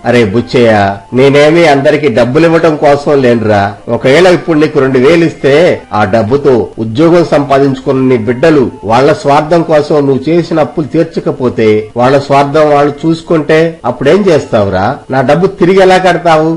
అరే బుచ్చయ్య, నేనేమి అందరికి డబ్బులివ్వటం కోసం లేనురా. ఒకవేళ ఇప్పుడు నీకు 2000 ఇస్తే ఆ డబ్బుతో ఉద్యోగం సంపాదించుకున్న నీ బిడ్డలు వాళ్ల స్వార్థం కోసం నువ్వు చేసిన అప్పులు తీర్చకపోతే వాళ్ల స్వార్థం వాళ్ళు చూసుకుంటే అప్పుడేం చేస్తావురా? నా డబ్బు తిరిగి ఎలా కడతావు?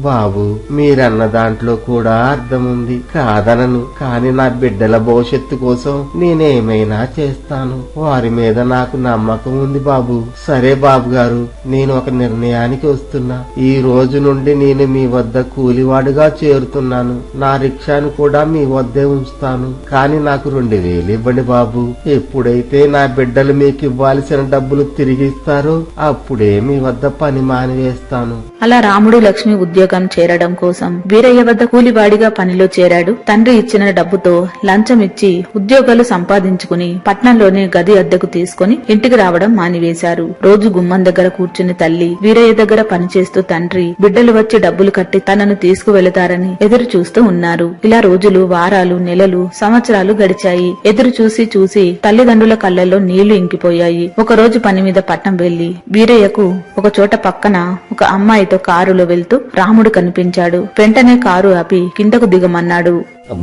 బాబు, మీరన్న దాంట్లో కూడా అర్థముంది, కాదనను. కాని నా బిడ్డల భవిష్యత్తు కోసం నేనేమైనా చేస్తాను. వారి మీద నాకు నమ్మకం ఉంది బాబు. సరే బాబు గారు, నేను ఒక నిర్ణయానికి వస్తున్నా. ఈ రోజు నుండి నేను మీ వద్ద కూలివాడుగా చేరుతున్నాను. నా రిక్షాను కూడా మీ వద్దే ఉంచుతాను. కాని నాకు 2000 ఇవ్వండి బాబు. ఎప్పుడైతే నా బిడ్డలు మీకు ఇవ్వాల్సిన డబ్బులు తిరిగిస్తారో అప్పుడే మీ వద్ద పని మానివేస్తాను. అలా రాముడు లక్ష్మి ఉద్యోగం చేరడం కోసం వీరయ్య వద్ద కూలివాడిగా పనిలో చేరాడు. తండ్రి ఇచ్చిన డబ్బుతో లంచం ఇచ్చి ఉద్యోగాలు సంపాదించుకుని పట్నంలోనే గది అద్దెకు తీసుకుని ఇంటికి రావడం మానివేశారు. రోజు గుమ్మం దగ్గర కూర్చుని తల్లి, వీరయ్య దగ్గర పనిచేస్తూ తండ్రి బిడ్డలు వచ్చి డబ్బులు కట్టి తనను తీసుకువెళతారని ఎదురు చూస్తూ ఉన్నారు. ఇలా రోజులు, వారాలు, నెలలు, సంవత్సరాలు గడిచాయి. ఎదురు చూసి చూసి తల్లిదండ్రుల కళ్ళల్లో నీళ్లు ఇంకిపోయాయి. ఒక రోజు పని మీద పట్నం వెళ్లి వీరయ్యకు ఒక చోట పక్కన ఒక అమ్మాయితో కారులో వెళ్తూ రాముడు కనిపించాడు. వెంటనే కారు ఆపి కిందకు దిగమన్నాడు.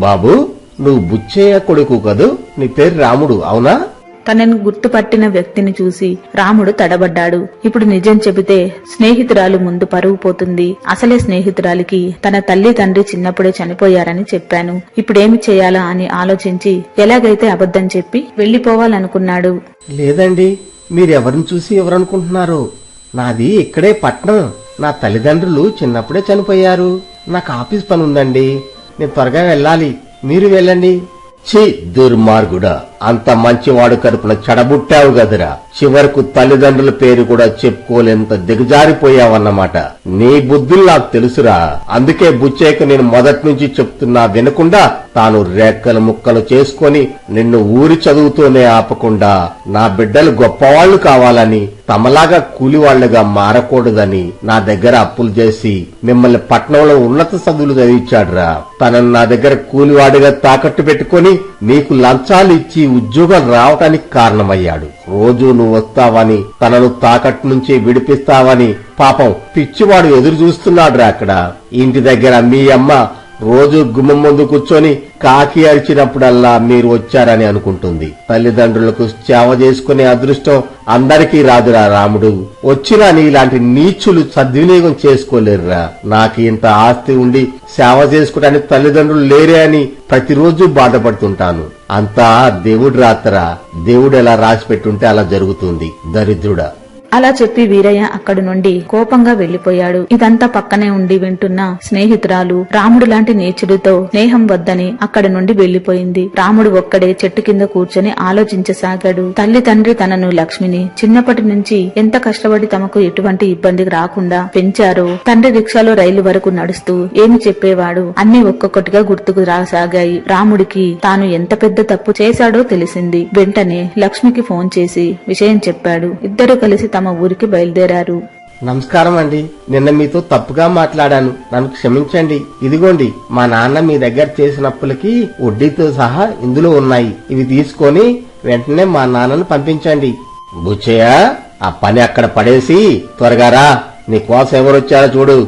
బాబు, నువ్వు బుచ్చయ్య కొడుకు కదూ? నీ పేరు రాముడు అవునా? తనను గుర్తుపట్టిన వ్యక్తిని చూసి రాముడు తడబడ్డాడు. ఇప్పుడు నిజం చెబితే స్నేహితురాలు ముందు పరువు పోతుంది. అసలే స్నేహితురాలికి తన తల్లి తండ్రి చిన్నప్పుడే చనిపోయారని చెప్పాను. ఇప్పుడేమి చేయాలా అని ఆలోచించి ఎలాగైతే అబద్ధం చెప్పి వెళ్లిపోవాలనుకున్నాడు. లేదండి, మీరెవరిని చూసి ఎవరనుకుంటున్నారు? నాది ఇక్కడే పట్నం. నా తల్లిదండ్రులు చిన్నప్పుడే చనిపోయారు. నాకు ఆఫీస్ పని ఉందండి, నేను త్వరగా వెళ్ళాలి. మీరు వెళ్ళండి. ఛీ దుర్మార్గుడా, అంత మంచివాడు కడుపున చెడబుట్టావు గదిరా. చివరకు తల్లిదండ్రుల పేరు కూడా చెప్పుకోలేంత దిగజారిపోయావన్నమాట. నీ బుద్ధులు నాకు తెలుసురా. అందుకే బుచ్చేక నేను మొదటి నుంచి చెప్తున్నా వినకుండా తాను రేక్కలు ముక్కలు చేసుకుని నిన్ను ఊరి చదువుతూనే ఆపకుండా నా బిడ్డలు గొప్పవాళ్లు కావాలని, తమలాగా కూలివాళ్లుగా మారకూడదని నా దగ్గర అప్పులు చేసి మిమ్మల్ని పట్నంలో ఉన్నత చదువులు చదివించాడురా. తనను నా దగ్గర కూలివాడిగా తాకట్టు పెట్టుకుని నీకు లంచాలు ఇచ్చి ఉద్యోగం రావటానికి కారణమయ్యాడు. రోజు నువ్వు వస్తావని, తనను తాకట్టు నుంచి విడిపిస్తావని పాపం పిచ్చివాడు ఎదురు చూస్తున్నాడురా. అక్కడ ఇంటి దగ్గర మీ అమ్మ రోజు గుమ్మం ముందు కూర్చొని కాకి అరిచినప్పుడల్లా మీరు వచ్చారని అనుకుంటుంది. తల్లిదండ్రులకు సేవ చేసుకునే అదృష్టం అందరికీ రాదురా రాముడు. వచ్చినా నీలాంటి నీచులు సద్వినియోగం చేసుకోలేరురా. నాకు ఇంత ఆస్తి ఉండి సేవ చేసుకోవడానికి తల్లిదండ్రులు లేరే అని ప్రతిరోజు బాధపడుతుంటాను. అంతా దేవుడు రాతరా. దేవుడు ఎలా రాసి పెట్టుంటే అలా జరుగుతుంది. దరిద్రుడా. అలా చెప్పి వీరయ్య అక్కడి నుండి కోపంగా వెళ్లిపోయాడు. ఇదంతా పక్కనే ఉండి వింటున్న స్నేహితురాలు రాముడు లాంటి నీచుడితో స్నేహం వద్దని అక్కడి నుండి వెళ్లిపోయింది. రాముడు ఒక్కడే చెట్టు కింద కూర్చొని ఆలోచించసాగాడు. తల్లి తండ్రి తనను లక్ష్మిని చిన్నప్పటి నుంచి ఎంత కష్టపడి తమకు ఎటువంటి ఇబ్బంది రాకుండా పెంచారో, తండ్రి రిక్షాలో రైలు వరకు నడుస్తూ ఏమి చెప్పేవాడు అన్ని ఒక్కొక్కటిగా గుర్తుకు రాసాగాయి. రాముడికి తాను ఎంత పెద్ద తప్పు చేశాడో తెలిసింది. వెంటనే లక్ష్మికి ఫోన్ చేసి విషయం చెప్పాడు. ఇద్దరు కలిసి తమ ఊరికి బయలుదేరారు. నమస్కారం అండి. నిన్న మీతో తప్పుగా మాట్లాడాను, నన్ను క్షమించండి. ఇదిగోండి మా నాన్న మీ దగ్గర చేసిన అప్పులకి వడ్డీతో సహా ఇందులో ఉన్నాయి. ఇవి తీసుకొని వెంటనే మా నాన్నను పంపించండి. బుచ్చయ్య, ఆ పని అక్కడ పడేసి త్వరగా రా. నీ కోసం ఎవరొచ్చారో చూడు.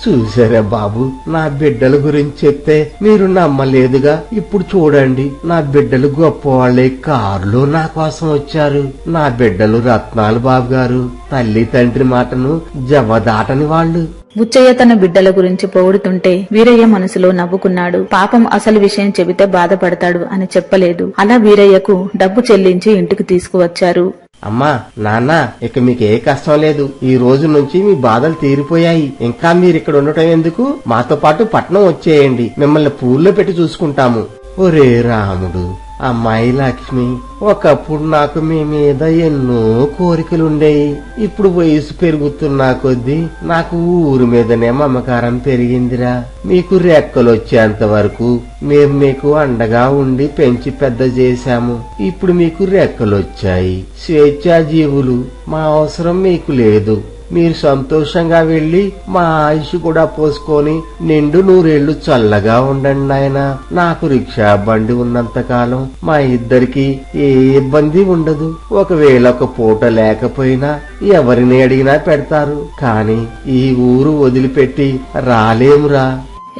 చూసారా బాబు, నా బిడ్డల గురించి చెప్తే మీరు నమ్మలేదుగా. ఇప్పుడు చూడండి, నా బిడ్డలు గొప్పవాళ్లే కారులో నా కోసం వచ్చారు. నా బిడ్డలు రత్నాలు బాబు గారు. తల్లి తండ్రి మాటను జవదాటని వాళ్ళు. బుచ్చయ్య తన బిడ్డల గురించి పొగుడుతుంటే వీరయ్య మనసులో నవ్వుకున్నాడు. పాపం అసలు విషయం చెబితే బాధపడతాడు అని చెప్పలేదు. అలా వీరయ్యకు డబ్బు చెల్లించి ఇంటికి తీసుకువచ్చారు. అమ్మా, నాన్న, ఇక మీకు ఏ కష్టం లేదు. ఈ రోజు నుంచి మీ బాధలు తీరిపోయాయి. ఇంకా మీరిక్కడ ఉండటం ఎందుకు? మాతో పాటు పట్నం వచ్చేయండి. మిమ్మల్ని పూల్లో పెట్టి చూసుకుంటాము. ఒరే రాముడు, అమ్మాయి లక్ష్మి, ఒకప్పుడు నాకు మీ మీద ఎన్నో కోరికలుండేయి. ఇప్పుడు వయసు పెరుగుతున్నా కొద్దీ నాకు ఊరి మీదనే మమకారం పెరిగిందిరా. మీకు రెక్కలొచ్చేంత వరకు మేము మీకు అండగా ఉండి పెంచి పెద్ద చేశాము. ఇప్పుడు మీకు రెక్కలొచ్చాయి. స్వేచ్ఛా జీవులు. మా అవసరం మీకు లేదు. మీరు సంతోషంగా వెళ్లి మా ఆయుష్ కూడా పోసుకొని నిండు నూరేళ్లు చల్లగా ఉండండి నాయనా. నాకు రిక్షా బండి ఉన్నంతకాలం మా ఇద్దరికి ఏ ఇబ్బంది ఉండదు. ఒకవేళ ఒక పూట లేకపోయినా ఎవరిని అడిగినా పెడతారు. కాని ఈ ఊరు వదిలిపెట్టి రాలేమురా.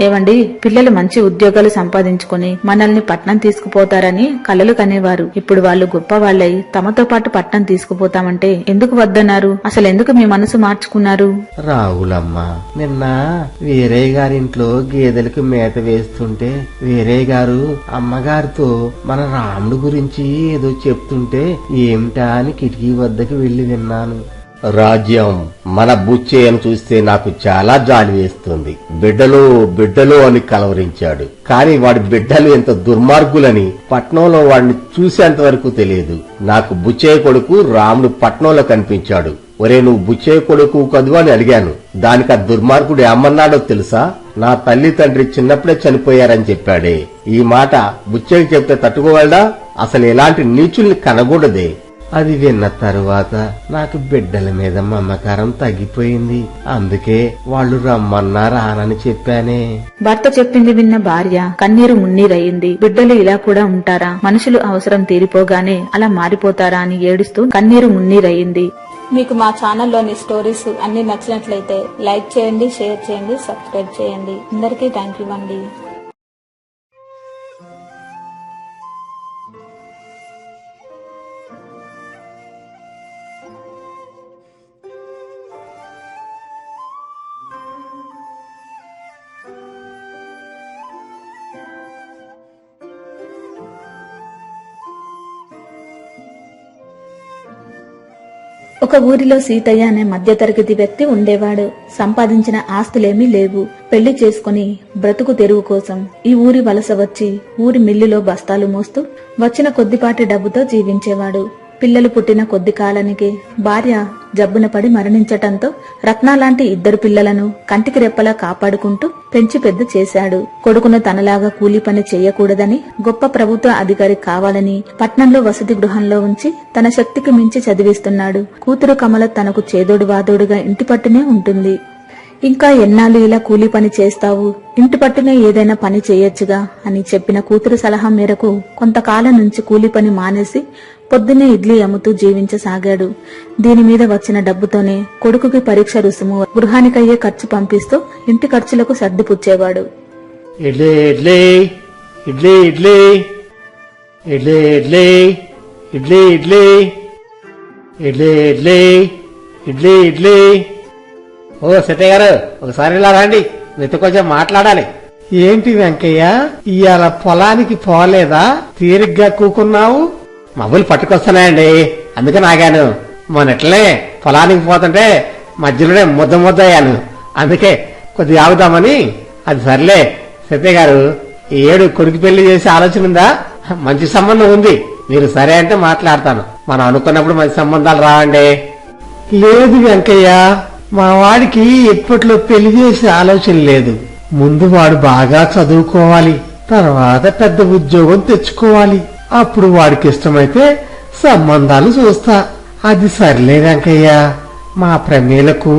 ఏవండి, పిల్లలు మంచి ఉద్యోగాలు సంపాదించుకుని మనల్ని పట్నం తీసుకుపోతారని కలలు కనేవారు. ఇప్పుడు వాళ్ళు గొప్ప వాళ్ళై తమతో పాటు పట్నం తీసుకుపోతామంటే ఎందుకు వద్దన్నారు? అసలు ఎందుకు మీ మనసు మార్చుకున్నారు? రావులమ్మ, నిన్న వీరయ్య గారింట్లో గేదెలకు మేత వేస్తుంటే వీరయ్య గారు అమ్మగారితో మన రాముడు గురించి ఏదో చెప్తుంటే ఏమిటా అని కిటికీ వద్దకు వెళ్లి విన్నాను. రాజ్యం మన బుచ్చేయను చూస్తే నాకు చాలా జాలి వేస్తుంది. బిడ్డలు బిడ్డలు అని కలవరించాడు. కాని వాడి బిడ్డలు ఎంత దుర్మార్గులని పట్నంలో వాడిని చూసేంత వరకు తెలియదు. నాకు బుచ్చయ్య కొడుకు రాముడు పట్నంలో కనిపించాడు. ఒరే, నువ్వు బుచ్చయ్య కొడుకు కదు అని అడిగాను. దానికి ఆ దుర్మార్గుడు ఏమన్నాడో తెలుసా? నా తల్లి తండ్రి చిన్నప్పుడే చనిపోయారని చెప్పాడే. ఈ మాట బుచ్చయ్యకి చెప్తే తట్టుకోగలడా? అసలు ఎలాంటి నీచుల్ని కనకూడదే. అది విన్న తరువాత నాకు బిడ్డల మీద మమకారం తగ్గిపోయింది. అందుకే వాళ్ళు రమ్మన్నా రానని చెప్పానే. భర్త చెప్పింది విన్న భార్య కన్నీరు మున్నీరయ్యింది. బిడ్డలు ఇలా కూడా ఉంటారా? మనుషులు అవసరం తీరిపోగానే అలా మారిపోతారా అని ఏడుస్తూ కన్నీరు మున్నీరయ్యింది. మీకు మా ఛానల్లోని స్టోరీస్ అన్ని నచ్చినట్లయితే లైక్ చేయండి, షేర్ చేయండి, సబ్స్క్రైబ్ చేయండి. అందరికీ థ్యాంక్ యూ అండి. ఒక ఊరిలో సీతయ్య అనే మధ్యతరగతి వ్యక్తి ఉండేవాడు. సంపాదించిన ఆస్తులేమీ లేవు. పెళ్లి చేసుకుని బ్రతుకు తెరువు కోసం ఈ ఊరి వలస వచ్చి ఊరి మిల్లులో బస్తాలు మోస్తూ వచ్చిన కొద్దిపాటి డబ్బుతో జీవించేవాడు. పిల్లలు పుట్టిన కొద్ది కాలానికి భార్య జబ్బున పడి మరణించటంతో రత్నాలాంటి 2 పిల్లలను కంటికి రెప్పలా కాపాడుకుంటూ పెంచి పెద్ద చేశాడు. కొడుకును తనలాగా కూలీ పని చేయకూడదని, గొప్ప ప్రభుత్వ అధికారి కావాలని పట్నంలో వసతి గృహంలో ఉంచి తన శక్తికి మించి చదివిస్తున్నాడు. కూతురు కమల తనకు చేదోడు వాదోడుగా ఇంటి పట్టునే ఉంటుంది. ఇంకా ఎన్నాళ్ళు ఇలా కూలీ పని చేస్తావు, ఇంటి పట్టునే ఏదైనా పని చేయొచ్చుగా అని చెప్పిన కూతురు సలహా మేరకు కొంతకాలం నుంచి కూలీ పని మానేసి పొద్దున్నే ఇడ్లీ అమ్ముతూ జీవించసాగాడు. దీని మీద వచ్చిన డబ్బుతోనే కొడుకుకి పరీక్ష రుసుము, గృహానికయ్యే ఖర్చు పంపిస్తూ ఇంటి ఖర్చులకు సర్దిపుచ్చేవాడు. ఇడ్లీ ఇడ్లీ ఇడ్లీ ఇడ్లీ ఇడ్లీ ఇడ్లీ ఇడ్లీ ఇడ్లీ ఇడ్లీ ఇడ్లీ ఇడ్లీ. ఓ సీతయ్య గారు, ఒకసారి ఇలా రండి, మీతో కొంచెం మాట్లాడాలి. ఏంటి వెంకయ్య, ఇవాళ పొలానికి పోలేదా? తీరిగ్గా కూకున్నావు? మబ్బులు పట్టుకొస్తున్నాయండి, అందుకని ఆగాను. మొన్నట్లనే పొలానికి పోతుంటే మధ్యలోనే ముద్దయ్యాను, అందుకే కొద్దిగా ఆగుదామని. అది సర్లే సీతయ్య గారు, ఈ ఏడు కొడుకు పెళ్లి చేసే ఆలోచన ఉందా? మంచి సంబంధం ఉంది, మీరు సరే అంటే మాట్లాడతాను. మనం అనుకున్నప్పుడు మంచి సంబంధాలు రావండి. లేదు వెంకయ్య, మా వాడికి ఇప్పట్లో పెళ్లి చేసే ఆలోచన లేదు. ముందు వాడు బాగా చదువుకోవాలి, తర్వాత పెద్ద ఉద్యోగం తెచ్చుకోవాలి. అప్పుడు వాడికి ఇష్టమైతే సంబంధాలు చూస్తా. అది సర్లే వెంకయ్య, మా ప్రమేలకు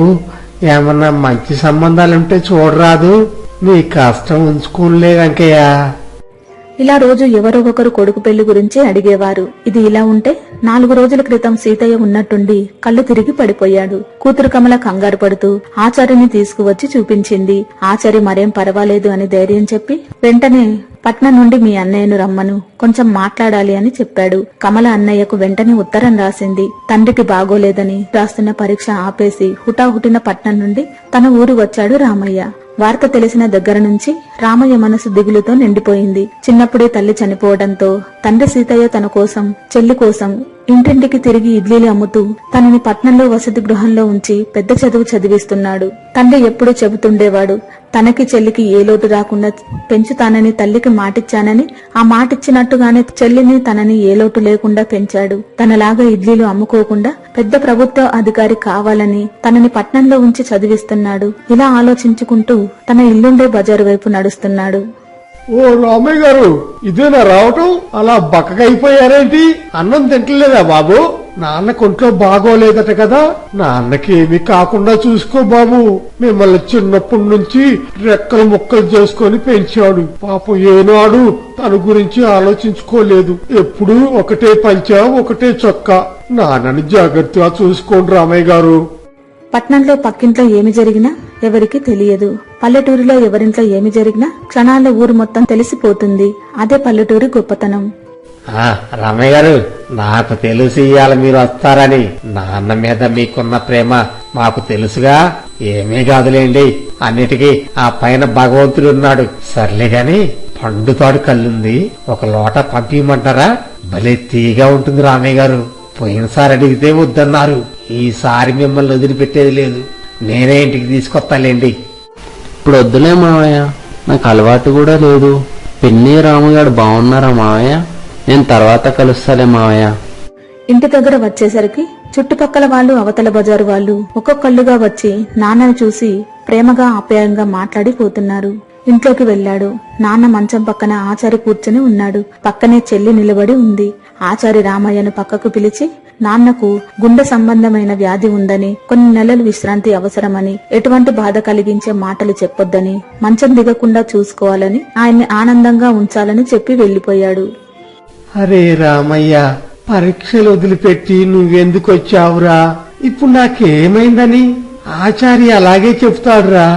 ఏమన్నా మంచి సంబంధాలుంటే చూడరాదు. నీ కష్టం ఉంచుకోలే వెంకయ్య. ఇలా రోజు ఎవరో ఒకరు కొడుకు పెళ్లి గురించి అడిగేవారు. ఇది ఇలా ఉంటే 4 రోజుల క్రితం సీతయ్య ఉన్నట్టుండి కళ్ళు తిరిగి పడిపోయాడు. కూతురు కమల కంగారు పడుతూ ఆచార్యని తీసుకువచ్చి చూపించింది. ఆచార్య మరేం పర్వాలేదు అని ధైర్యం చెప్పి వెంటనే పట్నం నుండి మీ అన్నయ్యను రమ్మను, కొంచెం మాట్లాడాలి అని చెప్పాడు. కమల అన్నయ్యకు వెంటనే ఉత్తరం రాసింది. తండ్రికి బాగోలేదని రాస్తున్న పరీక్ష ఆపేసి హుటాహుటిన పట్నం నుండి తన ఊరు వచ్చాడు రామయ్య. వార్త తెలిసిన దగ్గర నుంచి రామయ్య మనసు దిగులుతో నిండిపోయింది. చిన్నప్పుడే తల్లి చనిపోవడంతో తండ్రి సీతయ్య తన కోసం, చెల్లి కోసం ఇంటింటికి తిరిగి ఇడ్లీలు అమ్ముతూ తనని పట్నంలో వసతి గృహంలో ఉంచి పెద్ద చదువు చదివిస్తున్నాడు. తండ్రి ఎప్పుడూ చెబుతుండేవాడు, తనకి చెల్లికి ఏ లోటు రాకుండా పెంచుతానని తల్లికి మాటిచ్చానని. ఆ మాటిచ్చినట్టుగానే చెల్లిని తనని ఏ లోటు లేకుండా పెంచాడు. తనలాగా ఇడ్లీలు అమ్ముకోకుండా పెద్ద ప్రభుత్వ అధికారి కావాలని తనని పట్నంలో ఉంచి చదివిస్తున్నాడు. ఇలా ఆలోచించుకుంటూ తన ఇల్లుండే బజారు వైపు నడుస్తున్నాడు. ఓ రామయ్య గారు, ఇదేనా రావటం? అలా బక్కగైపోయారేంటి? అన్నం తింటలేదా బాబు? నాన్న కొంట్లో బాగోలేదట కదా. నాన్నకి ఏమీ కాకుండా చూసుకో బాబు. మిమ్మల్ని చిన్నప్పటి నుంచి రెక్కలు ముక్కలు చేసుకుని పెంచాడు. పాపం ఏనాడు తన గురించి ఆలోచించుకోలేదు. ఎప్పుడూ ఒకటే పంచా, ఒకటే చొక్కా. నాన్నని జాగ్రత్తగా చూసుకోండి రామయ్య గారు. పట్నంలో పక్కింట్లో ఏమి జరిగినా ఎవరికి తెలియదు. పల్లెటూరులో ఎవరింట్లో ఏమి జరిగినా క్షణాల్లో ఊరు మొత్తం తెలిసిపోతుంది. అదే పల్లెటూరి గొప్పతనం. రామయ్య గారు, నాకు తెలుసు ఇవాళ మీరు వస్తారని. నాన్న మీద మీకున్న ప్రేమ మాకు తెలుసుగా. ఏమీ కాదులేండి, అన్నిటికీ ఆ పైన భగవంతుడు ఉన్నాడు. సర్లే గాని పండుతాడు కళ్ళుంది, ఒక లోట పంపించమంటారా? భలే తీగా ఉంటుంది రామయ్య గారు. పోయినసారి అడిగితే వద్దన్నారు, ఈసారి మిమ్మల్ని వదిలిపెట్టేది లేదు. నేనే ఇంటికి తీసుకొస్తాలేండి. ఇప్పుడు వద్దులే మావయ్య, నాకు అలవాటు కూడా లేదు. పిన్ని రామగాడు బాగున్నారా మావయ్య? నేను తర్వాత కలుస్తాలే మావయ్య. ఇంటి దగ్గర వచ్చేసరికి చుట్టుపక్కల వాళ్ళు, అవతల బజారు వాళ్ళు ఒక్కొక్కళ్ళుగా వచ్చి నాన్నను చూసి ప్రేమగా ఆప్యాయంగా మాట్లాడిపోతున్నారు. ఇంట్లోకి వెళ్లాడు. నాన్న మంచం పక్కన ఆచారి కూర్చుని ఉన్నాడు. పక్కనే చెల్లి నిలబడి ఉంది. ఆచారి రామయ్యను పక్కకు పిలిచి నాన్నకు గుండె సంబంధమైన వ్యాధి ఉందని, కొన్ని నెలలు విశ్రాంతి అవసరమని, ఎటువంటి బాధ కలిగించే మాటలు చెప్పొద్దని, మంచం దిగకుండా చూసుకోవాలని, ఆయన్ని ఆనందంగా ఉంచాలని చెప్పి వెళ్లిపోయాడు. అరే రామయ్య, పరీక్షలు వదిలిపెట్టి నువ్వెందుకు వచ్చావురా? ఇప్పుడు నాకేమైందని? ఆచార్య అలాగే చెప్తాడురా.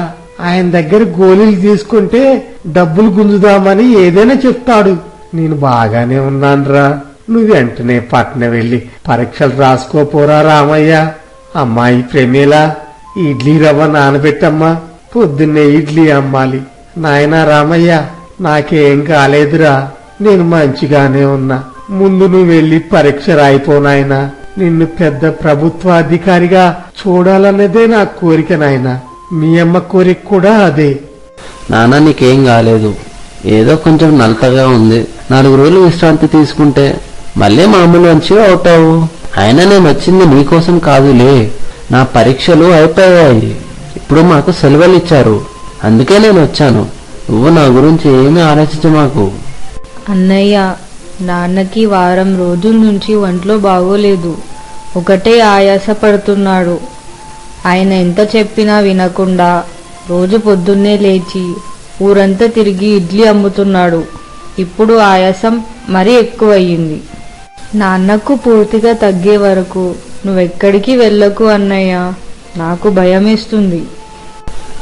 ఆయన దగ్గర గోళీలు తీసుకుంటే డబ్బులు గుంజుదామని ఏదైనా చెప్తాడు. నేను బాగానే ఉన్నానురా. నువ్వు వెంటనే పట్నం వెళ్లి పరీక్షలు రాసుకోపోరా రామయ్య. అమ్మాయి ప్రేమేలా, ఇడ్లీ రవ్వ నానబెట్టమ్మా, పొద్దున్నే ఇడ్లీ అమ్మాలి. నాయనా రామయ్య, నాకేం కాలేదురా, నేను మంచిగానే ఉన్నా. ముందు నువ్వు వెళ్లి పరీక్ష రాయిపోనాయనా. నిన్ను పెద్ద ప్రభుత్వాధికారిగా చూడాలన్నదే నా కోరిక నాయనా. మీ అమ్మ కోరిక కూడా అదే. నాన్న నీకేం కాలేదు, ఏదో కొంచెం నలతగా ఉంది. 4 రోజులు విశ్రాంతి తీసుకుంటే మళ్ళీ మామూలు వచ్చి అవుతావు. అయినా నేను వచ్చింది నీకోసం కాదులే, నా పరీక్షలు అయిపోయాయి. ఇప్పుడు మాకు సెలవులు ఇచ్చారు, అందుకే నేను వచ్చాను. నువ్వు నా గురించి ఏమీ ఆలోచించ మాకు. అన్నయ్య, నాన్నకి వారం రోజుల నుంచి ఒంట్లో బాగోలేదు. ఒకటే ఆయాస పడుతున్నాడు. ఆయన ఎంత చెప్పినా వినకుండా రోజు పొద్దున్నే లేచి ఊరంతా తిరిగి ఇడ్లీ అమ్ముతున్నాడు. ఇప్పుడు ఆయాసం మరీ ఎక్కువయ్యింది. నాన్నకు పూర్తిగా తగ్గే వరకు నువ్వెక్కడికి వెళ్ళకు అన్నయ్య, నాకు భయమేస్తుంది.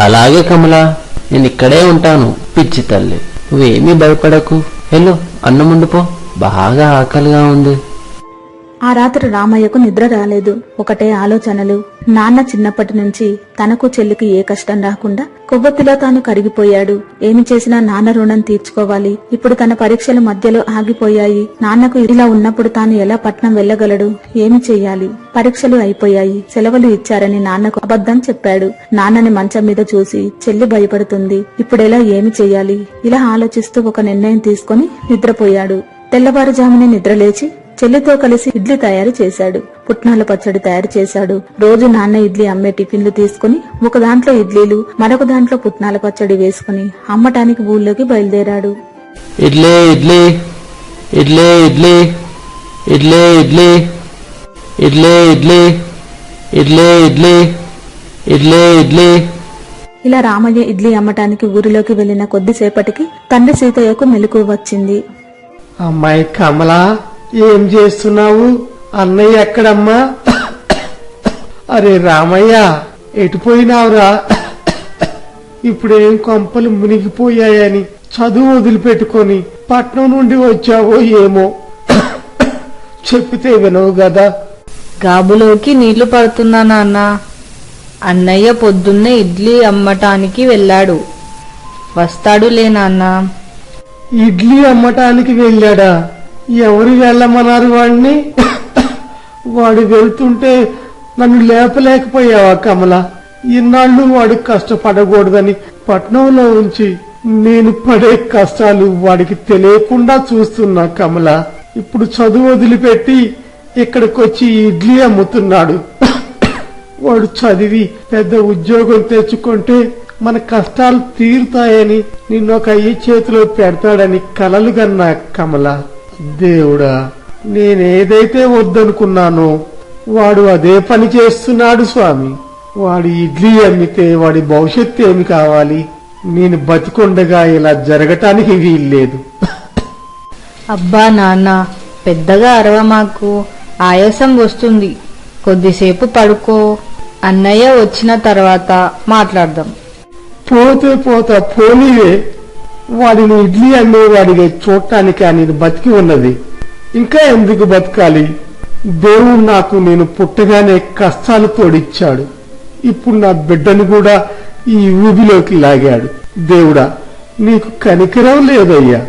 అలాగే కమలా, నేను ఇక్కడే ఉంటాను. పిచ్చి తల్లి, నువ్వేమీ భయపడకు. వెళ్ళు, అన్నం వండుపో, బాగా ఆకలిగా ఉంది. ఆ రాత్రి రామయ్యకు నిద్ర రాలేదు. ఒకటే ఆలోచనలు. నాన్న చిన్నప్పటి నుంచి తనకు చెల్లికి ఏ కష్టం రాకుండా కొవ్వొత్తిలో తాను కరిగిపోయాడు. ఏమి చేసినా నాన్న రుణం తీర్చుకోవాలి. ఇప్పుడు తన పరీక్షలు మధ్యలో ఆగిపోయాయి. నాన్నకు ఇలా ఉన్నప్పుడు తాను ఎలా పట్నం వెళ్ళగలడు? ఏమి చెయ్యాలి? పరీక్షలు అయిపోయాయి, సెలవులు ఇచ్చారని నాన్నకు అబద్ధం చెప్పాడు. నాన్నని మంచం మీద చూసి చెల్లి భయపడుతుంది. ఇప్పుడెలా, ఏమి చెయ్యాలి? ఇలా ఆలోచిస్తూ ఒక నిర్ణయం తీసుకుని నిద్రపోయాడు. తెల్లవారుజామునే నిద్రలేచి చెల్లితో కలిసి ఇడ్లీ తయారు చేశాడు. పుట్నాల పచ్చడి తయారు చేశాడు. రోజు నాన్న ఇడ్లీ అమ్మే టిఫిన్లు తీసుకుని ఒక దాంట్లో ఇడ్లీలు, మరొక దాంట్లో పుట్నాల పచ్చడి వేసుకుని అమ్మటానికి ఊళ్ళోకి బయలుదేరాడు. ఇడ్లీ ఇడ్లీ ఇడ్లీ ఇడ్లీ ఇడ్లీ ఇడ్లీ ఇడ్లీ ఇడ్లీ ఇడ్లీ ఇడ్లీ ఇడ్లీ ఇడ్లీ. ఇలా రామయ్య ఇడ్లీ అమ్మటానికి ఊరిలోకి వెళ్లిన కొద్దిసేపటికి తండ్రి సీతయ్యకు మెలకువ వచ్చింది. అమ్మాయి కమలా, ఏం చేస్తున్నావు? అన్నయ్య ఎక్కడమ్మా? అరే రామయ్య, ఎటుపోయినావురా? ఇప్పుడేం కొంపలు మునిగిపోయాయని చదువు వదిలిపెట్టుకొని పట్నం నుండి వచ్చావో ఏమో. చెప్పితే వినవు గదా. గాబులోకి నీళ్లు పడుతున్నా నాన్న. అన్నయ్య పొద్దున్నే ఇడ్లీ అమ్మటానికి వెళ్ళాడు. వస్తాడులే నాన్న. ఇడ్లీ అమ్మటానికి వెళ్ళాడా? ఎవరు వెళ్ళమన్నారు వాడిని? వాడు వెళ్తుంటే నన్ను లేపలేకపోయావా కమల? ఇన్నాళ్ళు వాడు కష్టపడకూడదని పట్నంలో ఉంచి నేను పడే కష్టాలు వాడికి తెలియకుండా చూస్తున్నా కమల. ఇప్పుడు చదువు వదిలిపెట్టి ఇక్కడికొచ్చి ఇడ్లీ అమ్ముతున్నాడు. వాడు చదివి పెద్ద ఉద్యోగం తెచ్చుకుంటే మన కష్టాలు తీరుతాయని నిన్నొక అయ్యి చేతిలో పెడతాడని కలలు కన్నా కమల. దేవుడా, నేనేదైతే వద్దనుకున్నానో వాడు అదే పని చేస్తున్నాడు స్వామి. వాడి ఇడ్లీ అమ్మితే వాడి భవిష్యత్తు ఏమి కావాలి? నేను బతికొండగా ఇలా జరగటానికి వీల్లేదు. అబ్బా నాన్న, పెద్దగా అరవమాకు. ఆయాసం వస్తుంది, కొద్దిసేపు పడుకో. అన్నయ్య వచ్చిన తర్వాత మాట్లాడదాం. పోతే పోతా పోనీవే. వాడిని ఇడ్లీ అమ్మేవాడిగా చూడటానికి నేను బతికి ఉన్నది. ఇంకా ఎందుకు బతకాలి? దేవుడు నాకు నేను పుట్టగానే కష్టాలు తోడిచ్చాడు. ఇప్పుడు నా బిడ్డను కూడా ఈ ఊబిలోకి లాగాడు. దేవుడా, నీకు కనికరం లేదయ్యా.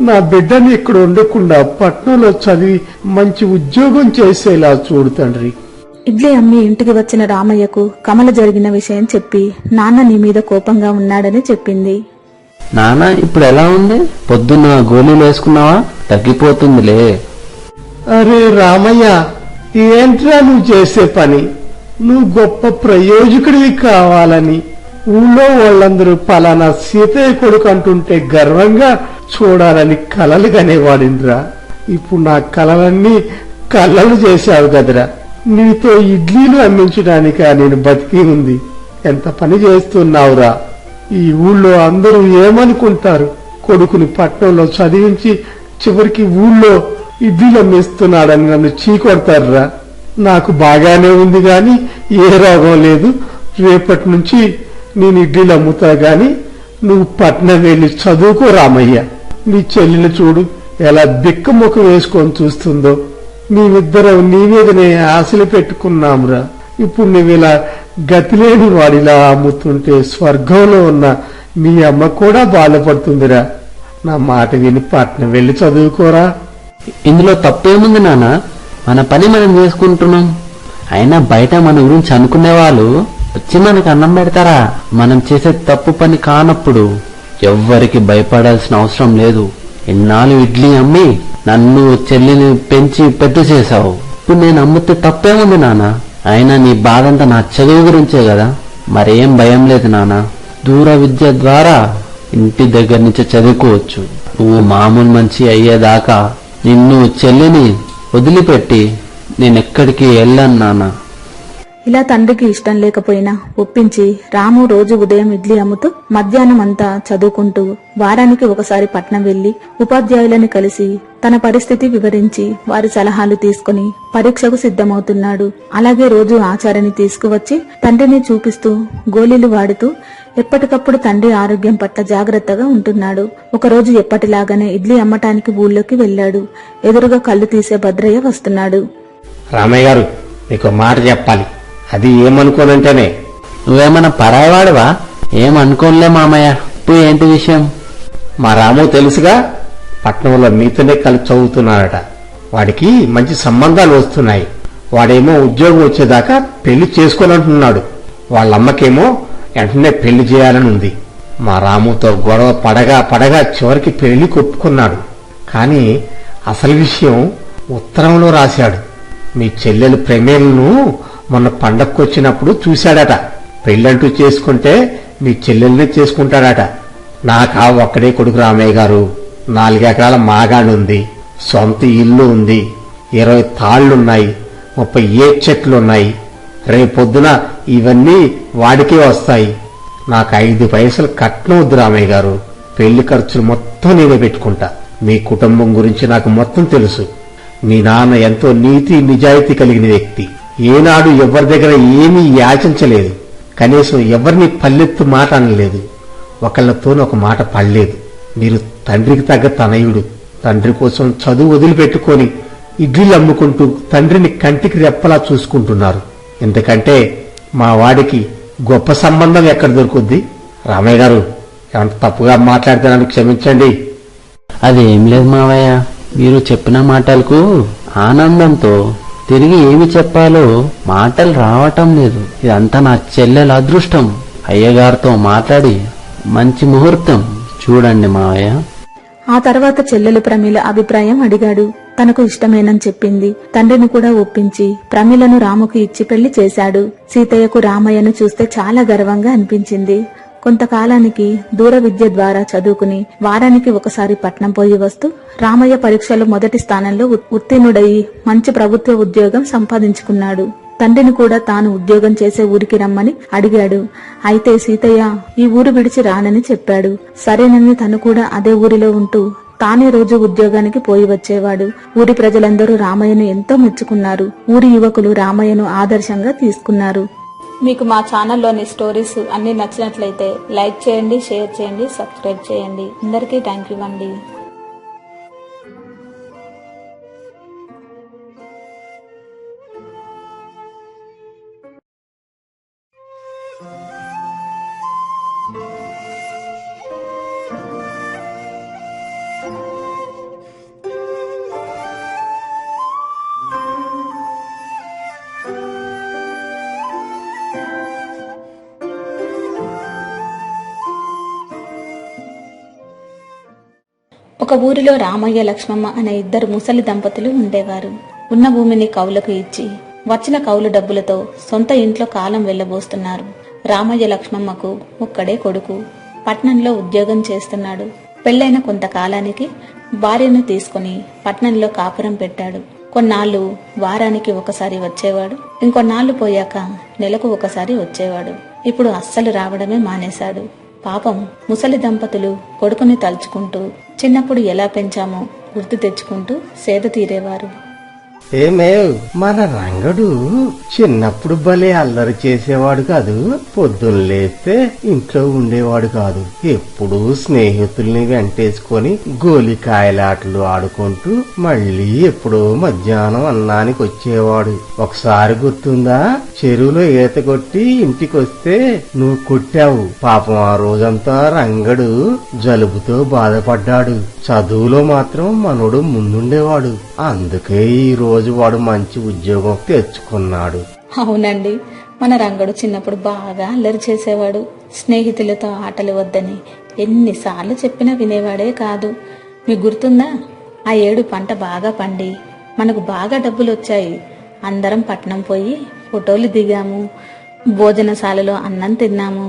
నా బిడ్డని ఇక్కడ ఉండకుండా పట్నంలో చదివి మంచి ఉద్యోగం చేసేలా చూడు తండ్రి. ఇడ్లీ అమ్మి ఇంటికి వచ్చిన రామయ్యకు కమల జరిగిన విషయం చెప్పి నాన్న నీ మీద కోపంగా ఉన్నాడని చెప్పింది. నాన్న ఇప్పుడు ఎలా ఉంది? పొద్దున్న గోళీలు వేసుకున్నావా? తగ్గిపోతుందిలే. అరే రామయ్య, ఏంట్రా నువ్వు చేసే పని? నువ్వు గొప్ప ప్రయోజకుడివి కావాలని ఊళ్ళో వాళ్ళందరూ పలానా సీతయ్య కొడుకు అంటుంటే గర్వంగా చూడాలని కలలు కనేవాడిండ్రా. ఇప్పుడు నా కలలన్నీ కళ్ళలు చేశావు కదరా. నీతో ఇడ్లీలు అమ్మించడానికా నేను బతికి ఉంది? ఎంత పని చేస్తున్నావురా. ఈ ఊళ్ళో అందరూ ఏమనుకుంటారు? కొడుకుని పట్నంలో చదివించి చివరికి ఊళ్ళో ఇడ్లీలు అమ్మిస్తున్నాడని నన్ను చీకొడతారురా. నాకు బాగానే ఉంది గాని ఏ రోగం లేదు. రేపటి నుంచి నేను ఇడ్లీలు అమ్ముతా గాని నువ్వు పట్నం వెళ్ళి చదువుకో రామయ్య. నీ చెల్లిని చూడు ఎలా బిక్కముఖం వేసుకొని చూస్తుందో. మేమిద్దరం నీ మీదనే ఆశలు పెట్టుకున్నాంరా. ఇప్పుడు నువ్విలా గతిలేని వాడిలా అమ్ముతుంటే స్వర్గంలో ఉన్న మీ అమ్మ కూడా బాధపడుతుందిరా. నా మాట విని పట్నం వెళ్ళి చదువుకోరా. ఇందులో తప్పేముంది నాన్న? మన పని మనం చేసుకుంటున్నాం. అయినా బయట మన గురించి అనుకునే వాళ్ళు వచ్చి మనకు అన్నం పెడతారా? మనం చేసే తప్పు పని కానప్పుడు ఎవ్వరికి భయపడాల్సిన అవసరం లేదు. ఎన్నాళ్ళు ఇడ్లీ అమ్మి నన్ను చెల్లిని పెంచి పెద్ద చేశావు. ఇప్పుడు నేను అమ్మితే తప్పేముంది నాన్న? అయినా నీ బాధంతా నా చదువు గురించే కదా. మరేం భయం లేదు నాన్న. దూర విద్య ద్వారా ఇంటి దగ్గర నుంచి చదువుకోవచ్చు. నువ్వు మామూలు మంచి అయ్యేదాకా నిన్ను చెల్లిని వదిలిపెట్టి నేనెక్కడికి వెళ్ళాను నాన్న. ఇలా తండ్రికి ఇష్టం లేకపోయినా ఒప్పించి రాము రోజు ఉదయం ఇడ్లీ అమ్ముతూ మధ్యాహ్నం అంతా చదువుకుంటూ వారానికి ఒకసారి పట్నం వెళ్లి ఉపాధ్యాయులను కలిసి తన పరిస్థితి వివరించి వారి సలహాలు తీసుకుని పరీక్షకు సిద్ధమవుతున్నాడు. అలాగే రోజు ఆచారాన్ని తీసుకువచ్చి తండ్రిని చూపిస్తూ గోళీలు వాడుతూ ఎప్పటికప్పుడు తండ్రి ఆరోగ్యం పట్ల జాగ్రత్తగా ఉంటున్నాడు. ఒకరోజు ఎప్పటిలాగానే ఇడ్లీ అమ్మటానికి ఊళ్ళోకి వెళ్లాడు. ఎదురుగా కళ్ళు తీసే భద్రయ్య వస్తున్నాడు. రామయ్య గారు, నీకు మాట చెప్పాలి. అది ఏమనుకోనంటేనే. నువ్వేమన్నా పరాయవాడువా? ఏమనుకోనులే మామయ్య. ఇప్పుడు ఏంటి విషయం? మా రాము తెలుసుగా, పట్నంలో మీతోనే కలిసి చదువుతున్నాడట. వాడికి మంచి సంబంధాలు వస్తున్నాయి. వాడేమో ఉద్యోగం వచ్చేదాకా పెళ్లి చేసుకోనంటున్నాడు. వాళ్ళమ్మకేమో వెంటనే పెళ్లి చేయాలని ఉంది. మా రాముతో గొడవ పడగా చివరికి పెళ్లి కొట్టుకున్నాడు. కానీ అసలు విషయం ఉత్తరంలో రాశాడు. మీ చెల్లెలు ప్రమేలను మొన్న పండక్కొచ్చినప్పుడు చూశాడట. పెళ్ళంటూ చేసుకుంటే మీ చెల్లెల్నే చేసుకుంటాడట. నాకా ఒక్కడే కొడుకు రామయ్య గారు. 4 ఎకరాల మాగాడుంది, సొంత ఇల్లు ఉంది, 20 తాళ్లున్నాయి, 30 ఏడు చెట్లున్నాయి. రేపొద్దున ఇవన్నీ వాడికే వస్తాయి. నాకు 5 పైసలు కట్నం వద్దు రామయ్య గారు. పెళ్లి ఖర్చులు మొత్తం నేనే పెట్టుకుంటా. మీ కుటుంబం గురించి నాకు మొత్తం తెలుసు. మీ నాన్న ఎంతో నీతి నిజాయితీ కలిగిన వ్యక్తి. ఏనాడు ఎవరి దగ్గర ఏమీ యాచించలేదు. కనీసం ఎవరిని పల్లెత్తు మాట అనలేదు. ఒకళ్ళతోనూ ఒక మాట పడలేదు. మీరు తండ్రికి తగ్గ తనయుడు. తండ్రి కోసం చదువు వదిలిపెట్టుకొని ఇడ్లీలు అమ్ముకుంటూ తండ్రిని కంటికి రెప్పలా చూసుకుంటున్నారు. ఎందుకంటే మా వాడికి గొప్ప సంబంధం ఎక్కడ దొరుకుద్ది? రామయ్య గారు, ఏమంత తప్పుగా మాట్లాడితే నన్ను క్షమించండి. అదేం లేదు మావయ్య. మీరు చెప్పిన మాటలకు ఆనందంతో తిరిగి ఏమి చెప్పాలో మాటలు రావటం లేదు. ఇదంతా నా చెల్లెల అదృష్టం. అయ్యగారితో మాట్లాడి మంచి ముహూర్తం చూడండి మావయ్య. ఆ తర్వాత చెల్లెలు ప్రమీల అభిప్రాయం అడిగాడు. తనకు ఇష్టమేనని చెప్పింది. తండ్రిని కూడా ఒప్పించి ప్రమీలను రాముకి ఇచ్చి పెళ్లి చేశాడు. సీతయ్యకు రామయ్యను చూస్తే చాలా గర్వంగా అనిపించింది. కొంతకాలానికి దూర విద్య ద్వారా చదువుకుని వారానికి ఒకసారి పట్నం పోయి వస్తూ రామయ్య పరీక్షలో మొదటి స్థానంలో ఉత్తీర్ణుడయి మంచి ప్రభుత్వ ఉద్యోగం సంపాదించుకున్నాడు. తండ్రిని కూడా తాను ఉద్యోగం చేసే ఊరికి రమ్మని అడిగాడు. అయితే సీతయ్య ఈ ఊరు విడిచి రానని చెప్పాడు. సరేనని తను కూడా అదే ఊరిలో ఉంటూ తానే రోజు ఉద్యోగానికి పోయి వచ్చేవాడు. ఊరి ప్రజలందరూ రామయ్యను ఎంతో మెచ్చుకున్నారు. ఊరి యువకులు రామయ్యను ఆదర్శంగా తీసుకున్నారు. మీకు మా ఛానల్లోని స్టోరీస్ అన్ని నచ్చినట్లయితే లైక్ చేయండి, షేర్ చేయండి, సబ్స్క్రైబ్ చేయండి. అందరికీ థ్యాంక్ యూ అండి. ఒక ఊరిలో రామయ్య, లక్ష్మమ్మ అనే 2 ముసలి దంపతులు ఉండేవారు. ఉన్న భూమిని కౌలుకు ఇచ్చి వచ్చిన కౌలు డబ్బులతో సొంత ఇంట్లో కాలం వెళ్లబోస్తున్నారు. రామయ్య లక్ష్మమ్మకు ఒక్కడే కొడుకు. పట్నంలో ఉద్యోగం చేస్తున్నాడు. పెళ్లైన కొంతకాలానికి భార్యను తీసుకుని పట్నంలో కాపురం పెట్టాడు. కొన్నాళ్లు వారానికి ఒకసారి వచ్చేవాడు. ఇంకొన్నాళ్లు పోయాక నెలకు ఒకసారి వచ్చేవాడు. ఇప్పుడు అస్సలు రావడమే మానేశాడు. పాపం ముసలి దంపతులు కొడుకుని తలుచుకుంటూ చిన్నప్పుడు ఎలా పెంచామో గుర్తు తెచ్చుకుంటూ సేద తీరేవారు. ఏమేవ్, మన రంగడు చిన్నప్పుడు భలే అల్లరి చేసేవాడు కాదు. పొద్దున్న లేస్తే ఇంట్లో ఉండేవాడు కాదు. ఎప్పుడూ స్నేహితుల్ని వెంటేసుకొని గోలికాయలాటలు ఆడుకుంటూ మళ్ళీ ఎప్పుడో మధ్యాహ్నం అన్నానికి వచ్చేవాడు. ఒకసారి గుర్తుందా, చెరువులో ఈత కొట్టి ఇంటికొస్తే నువ్వు కొట్టావు. పాపం ఆ రోజంతా రంగడు జలుబుతో బాధపడ్డాడు. చదువులో మాత్రం మనోడు ముందుండేవాడు. అందుకే ఈ రోజు వాడు మంచి ఉద్యోగం తెచ్చుకున్నాడు. అవునండి, మన రంగడు చిన్నప్పుడు బాగా అల్లరి చేసేవాడు. స్నేహితులతో ఆటలు వద్దని ఎన్నిసార్లు చెప్పినా వినేవాడే కాదు. మీకు గుర్తుందా? ఆ ఏడు పంట బాగా పండి మనకు బాగా డబ్బులు వచ్చాయి. అందరం పట్నం పోయి ఫోటోలు దిగాము, భోజనశాలలో అన్నం తిన్నాము.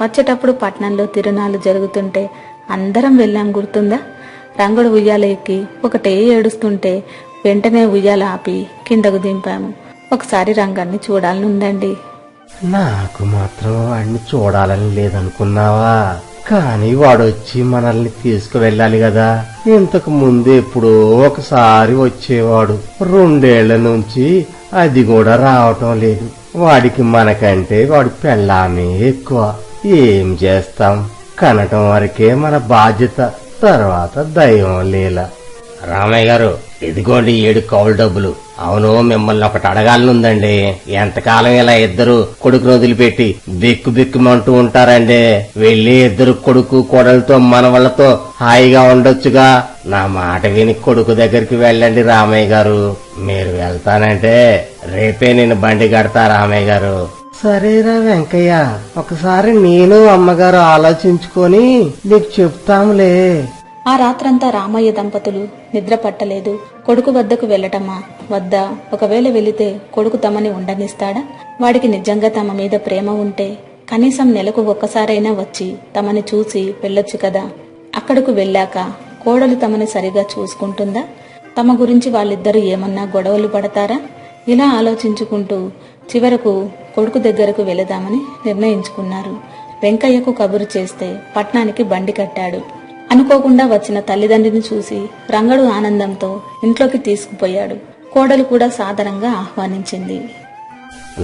వచ్చేటప్పుడు పట్నంలో తిరునాళ్ళు జరుగుతుంటే అందరం వెళ్ళాం, గుర్తుందా? రంగడు ఉయ్యాల ఎక్కి ఒకటే ఏడుస్తుంటే వెంటనే ఉయ్యాల ఆపి కిందకు దింపాము. ఒకసారి రంగాన్ని చూడాలని ఉందండి. నాకు మాత్రం వాడిని చూడాలని లేదనుకున్నావా? కానీ వాడొచ్చి మనల్ని తీసుకువెళ్ళాలి కదా. ఇంతకు ముందు ఎప్పుడో ఒకసారి వచ్చేవాడు. 2 ఏళ్ల నుంచి అది కూడా రావటం లేదు. వాడికి మనకంటే వాడి పెళ్ళామే ఎక్కువ. ఏం చేస్తాం, కనటం వరకే మన బాధ్యత, తర్వాత దైవం లీల. రామయ్య గారు, ఇదిగోండి 7 కౌలు డబ్బులు. అవును, మిమ్మల్ని ఒకటి అడగాలనుందండి. ఎంతకాలం ఇలా ఇద్దరు కొడుకును వదిలిపెట్టి బిక్కు బిక్కుమంటూ ఉంటారండి? వెళ్లి ఇద్దరు కొడుకు కోడలతో మనవళ్లతో హాయిగా ఉండొచ్చుగా. నా మాట విని కొడుకు దగ్గరికి వెళ్ళండి రామయ్య గారు. మీరు వెళ్తానంటే రేపే నేను బండి కడతా రామయ్య గారు. సరేరా వెంకయ్య, ఒకసారి నేను అమ్మగారు ఆలోచించుకొని నీకు చెప్తాంలే. ఆ రాత్రంతా రామయ్య దంపతులు నిద్ర పట్టలేదు. కొడుకు వద్దకు వెళ్లటమా వద్దా? ఒకవేళ వెళితే కొడుకు తమని ఉండనిస్తాడా? వాడికి నిజంగా తమ మీద ప్రేమ ఉంటే కనీసం నెలకు ఒక్కసారైనా వచ్చి తమని చూసి వెళ్ళొచ్చు కదా. అక్కడకు వెళ్ళాక కోడలు తమని సరిగా చూసుకుంటుందా? తమ గురించి వాళ్ళిద్దరూ ఏమన్నా గొడవలు పడతారా? ఇలా ఆలోచించుకుంటూ చివరకు కొడుకు దగ్గరకు వెళదామని నిర్ణయించుకున్నారు. వెంకయ్యకు కబురు చేస్తే పట్నానికి బండి కట్టాడు. అనుకోకుండా వచ్చిన తల్లిదండ్రిని చూసి రంగడు ఆనందంతో ఇంట్లోకి తీసుకుపోయాడు. కోడలు కూడా సాదరంగా ఆహ్వానించింది.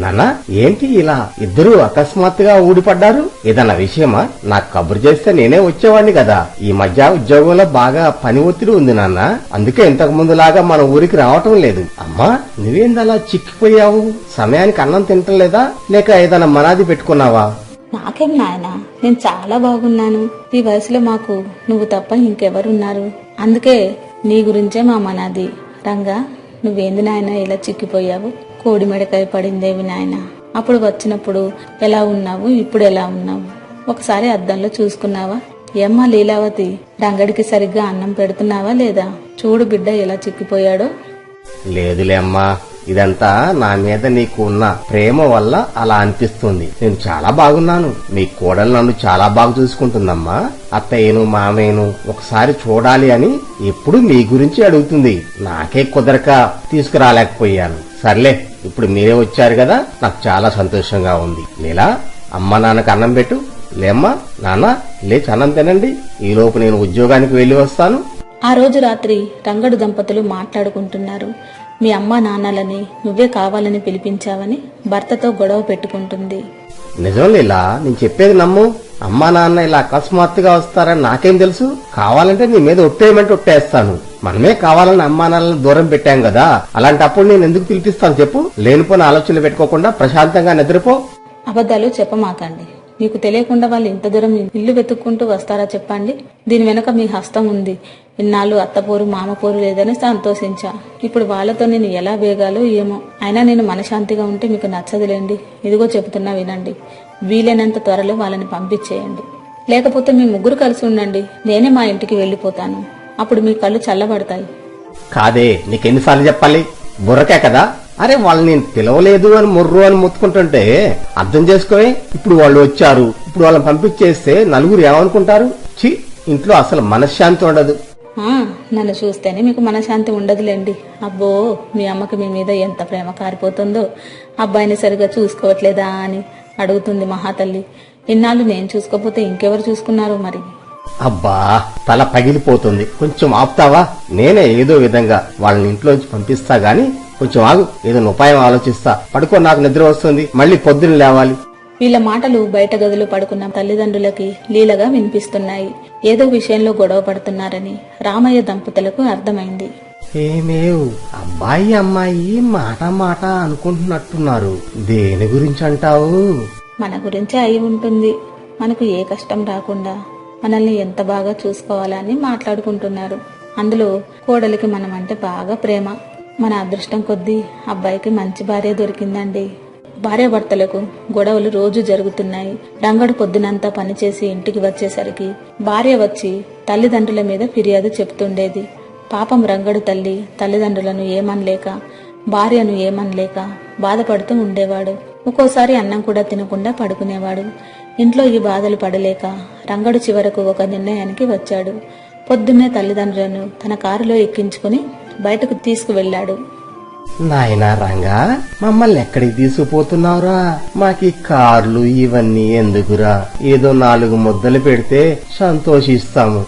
నాన్న, ఏంటి ఇలా ఇద్దరు అకస్మాత్తుగా ఊడిపడ్డారు? ఏదన్నా విషయమా? నాకు కబురు చేస్తే నేనే వచ్చేవాడిని కదా. ఈ మధ్య ఉద్యోగంలో బాగా పని ఒత్తిడి ఉంది నాన్న, అందుకే ఇంతకు ముందులాగా మన ఊరికి రావటం లేదు. అమ్మా, నువ్వేందలా చిక్కిపోయావు? సమయానికి అన్నం తింటలేదా, లేక ఏదైనా మనాది పెట్టుకున్నావా? నాకేం నాయనా, నేను చాలా బాగున్నాను. ఈ వయసులో మాకు నువ్వు తప్ప ఇంకెవరున్నారు? అందుకే నీ గురించే మా మనాది. రంగా, నువ్వేంది నాయనా ఇలా చిక్కిపోయావు? కోడి మెడకాయ పడిందేవి నాయన. అప్పుడు వచ్చినప్పుడు ఎలా ఉన్నావు, ఇప్పుడు ఎలా ఉన్నావు? ఒకసారి అద్దంలో చూసుకున్నావా? ఏమ్మా లీలావతి, రంగడికి సరిగ్గా అన్నం పెడుతున్నావా లేదా? చూడు బిడ్డ ఎలా చిక్కిపోయాడో. లేదులే అమ్మా, ఇదంతా నా మీద నీకు ఉన్న ప్రేమ వల్ల అలా అనిపిస్తుంది. నేను చాలా బాగున్నాను. మీ కోడలు నన్ను చాలా బాగా చూసుకుంటుందమ్మా. అత్తయ్యను మామయ్యను ఒకసారి చూడాలి అని ఎప్పుడు మీ గురించి అడుగుతుంది. నాకే కుదరక తీసుకురాలేకపోయాను. సర్లే, ఇప్పుడు మీరే వచ్చారు కదా, నాకు చాలా సంతోషంగా ఉంది. లీలా, అమ్మ నాన్నకు అన్నం పెట్టు. లేమ్మా, నాన్న లేచి అన్నం తినండి. ఈలోపు నేను ఉద్యోగానికి వెళ్లి వస్తాను. ఆ రోజు రాత్రి రంగడు దంపతులు మాట్లాడుకుంటున్నారు. మీ అమ్మా నాన్నలని నువ్వే కావాలని పిలిపించావని భర్తతో గొడవ పెట్టుకుంటుంది. నిజం లీలా, నేను చెప్పేది నమ్ము. అమ్మా నాన్న ఇలా అకస్మాత్తుగా వస్తారని నాకేం తెలుసు? కావాలంటే నీ మీద ఒట్టేయమంటే ఒట్టేస్తాను. మనమే కావాలని అమ్మా నాన్నలను దూరం పెట్టాం కదా, అలాంటప్పుడు నేను ఎందుకు పిలిపిస్తాను చెప్పు? లేనిపోయిన ఆలోచనలు పెట్టుకోకుండా ప్రశాంతంగా నిద్రపో. అబద్ధాలు చెప్పమాకండి. మీకు తెలియకుండా వాళ్ళు ఇంత దూరం ఇల్లు వెతుక్కుంటూ వస్తారా చెప్పండి? దీని వెనక మీ హస్తం ఉంది. ఇన్నాళ్ళు అత్తపోరు మామపోరు లేదని సంతోషించా. ఇప్పుడు వాళ్ళతో నేను ఎలా వేగాలో ఏమో. అయినా నేను మనశాంతిగా ఉంటే మీకు నచ్చదులేండి. ఇదిగో చెబుతున్నా వినండి. వీలైనంత త్వరలో వాళ్ళని పంపించేయండి. లేకపోతే మీ ముగ్గురు కలిసి ఉండండి. నేనే మా ఇంటికి వెళ్లిపోతాను. అప్పుడు మీ కళ్ళు చల్లబడతాయి. కాదే, నీకెన్నిసార్లు చెప్పాలి? బుర్రకే కదా. అరే, వాళ్ళని నేను పిలవలేదు అని ముర్రు అని ముత్తుకుంటుంటే అర్థం చేసుకోవే. ఇప్పుడు వాళ్ళు వచ్చారు, ఇప్పుడు వాళ్ళని పంపించేస్తే నలుగురు ఏమనుకుంటారు? ఛీ, ఇంట్లో అసలు మనశ్శాంతి ఉండదు. నన్ను చూస్తేనే మీకు మనశాంతి ఉండదులేండి. అబ్బో, మీ అమ్మకి మీ మీద ఎంత ప్రేమ కారిపోతుందో. అబ్బాయిని సరిగా చూసుకోవట్లేదా అని అడుగుతుంది మహాతల్లి. ఇన్నాళ్ళు నేను చూసుకోపోతే ఇంకెవరు చూసుకున్నారు మరి? అబ్బా, తల పగిలిపోతుంది. కొంచెం ఆపుతావా? నేనే ఏదో విధంగా వాళ్ళని ఇంట్లోంచి పంపిస్తా గాని కొంచెం ఆగు. ఏదైనా ఉపాయం ఆలోచిస్తా. పడుకో, నాకు నిద్ర వస్తుంది. మళ్ళీ పొద్దున్న లేవాలి. వీళ్ళ మాటలు బయట గదిలో పడుకున్న తల్లిదండ్రులకి లీలగా వినిపిస్తున్నాయి. ఏదో విషయంలో గొడవ పడుతున్నారని రామయ్య దంపతులకు అర్థమైంది. ఏమేవ్, అబ్బాయి అమ్మాయి మాట మాట అనుకుంటున్నట్టున్నారు. దేని గురించి అంటావు? మన గురించే అయి ఉంటుంది. మనకు ఏ కష్టం రాకుండా మనల్ని ఎంత బాగా చూసుకోవాలని మాట్లాడుకుంటున్నారు. అందులో కోడలికి మనం అంటే బాగా ప్రేమ. మన అదృష్టం కొద్దీ అబ్బాయికి మంచి భార్య దొరికిందండి. భార్యాభర్తలకు గొడవలు రోజు జరుగుతున్నాయి. రంగడు పొద్దునంతా పనిచేసి ఇంటికి వచ్చేసరికి భార్య వచ్చి తల్లిదండ్రుల మీద ఫిర్యాదు చెప్తుండేది. పాపం రంగడు తల్లి తల్లిదండ్రులను ఏమనలేక భార్యను ఏమనలేక బాధపడుతూ ఉండేవాడు. ఒక్కోసారి అన్నం కూడా తినకుండా పడుకునేవాడు. ఇంట్లో ఈ బాధలు పడలేక రంగడు చివరకు ఒక నిర్ణయానికి వచ్చాడు. పొద్దున్నే తల్లిదండ్రులను తన కారులో ఎక్కించుకుని బయటకు తీసుకువెళ్లాడు. నాయనా రంగా, మమ్మల్ని ఎక్కడికి తీసుకుపోతున్నావురా? మాకీ కార్లు ఇవన్నీ ఎందుకురా? ఏదో 4 ముద్దలు పెడితే సంతోషిస్తాము.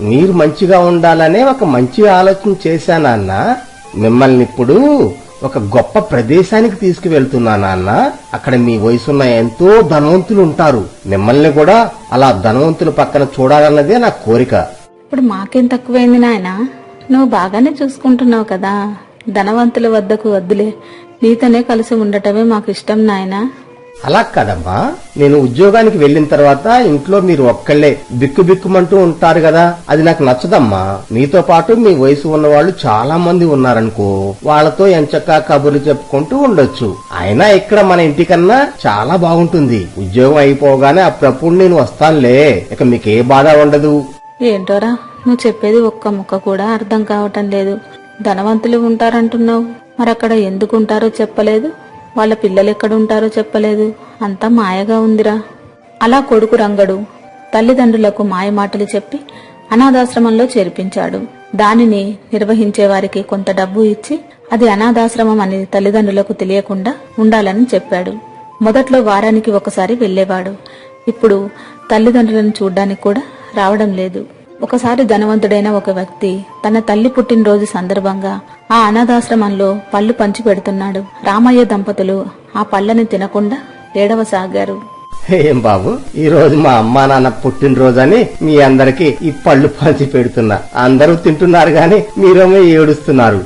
మీరు మంచిగా ఉండాలనే ఒక మంచి ఆలోచన చేశానన్నా. మిమ్మల్ని ఇప్పుడు ఒక గొప్ప ప్రదేశానికి తీసుకువెళ్తున్నా నాన్న. అక్కడ మీ వయసున్న ఎంతో ధనవంతులు ఉంటారు. మిమ్మల్ని కూడా అలా ధనవంతుల పక్కన చూడాలన్నదే నా కోరిక. ఇప్పుడు మాకేం తక్కువైంది నాయనా? నువ్వు బాగానే చూసుకుంటున్నావు కదా. ధనవంతుల వద్దకు వద్దులే, నీతోనే కలిసి ఉండటమే మాకు ఇష్టం నాయనా. అలా కదమ్మా, నేను ఉద్యోగానికి వెళ్లిన తర్వాత ఇంట్లో మీరు ఒక్కళ్లే బిక్కుబిక్కుమంటూ ఉంటారు కదా, అది నాకు నచ్చదమ్మా. మీతో పాటు మీ వయసు ఉన్న వాళ్ళు చాలా మంది ఉన్నారనుకో, వాళ్లతో ఎంచక్కా కబుర్లు చెప్పుకుంటూ ఉండొచ్చు. అయినా ఇక్కడ మన ఇంటికన్నా చాలా బాగుంటుంది. ఉద్యోగం అయిపోగానే అప్పుడప్పుడు నేను వస్తానులే, ఇక మీకే బాధ ఉండదు. ఏంటోరా, నువ్వు చెప్పేది ఒక్క ముక్క కూడా అర్థం కావటం లేదు. ధనవంతులు ఉంటారంటున్నావు, మరక్కడ ఎందుకు ఉంటారో చెప్పలేదు. వాళ్ళ పిల్లలు ఎక్కడుంటారో చెప్పలేదు. అంతా మాయగా ఉందిరా. అలా కొడుకు రంగడు తల్లిదండ్రులకు మాయ మాటలు చెప్పి అనాథాశ్రమంలో చేర్పించాడు. దానిని నిర్వహించే వారికి కొంత డబ్బు ఇచ్చి అది అనాథాశ్రమం అని తల్లిదండ్రులకు తెలియకుండా ఉండాలని చెప్పాడు. మొదట్లో వారానికి ఒకసారి వెళ్లేవాడు. ఇప్పుడు తల్లిదండ్రులను చూడ్డానికి కూడా రావడం లేదు. ఒకసారి ధనవంతుడైన ఒక వ్యక్తి తన తల్లి పుట్టినరోజు సందర్భంగా ఆ అనాథాశ్రమంలో పళ్ళు పంచి పెడుతున్నాడు. రామయ్య దంపతులు ఆ పళ్ళని తినకుండా ఏడవసాగారు. ఏం బాబు, ఈ రోజు మా అమ్మా నాన్న పుట్టినరోజని మీ అందరికి ఈ పళ్ళు పంచి పెడుతున్నా. అందరూ తింటున్నారు గాని మీరేమో ఏడుస్తున్నారు.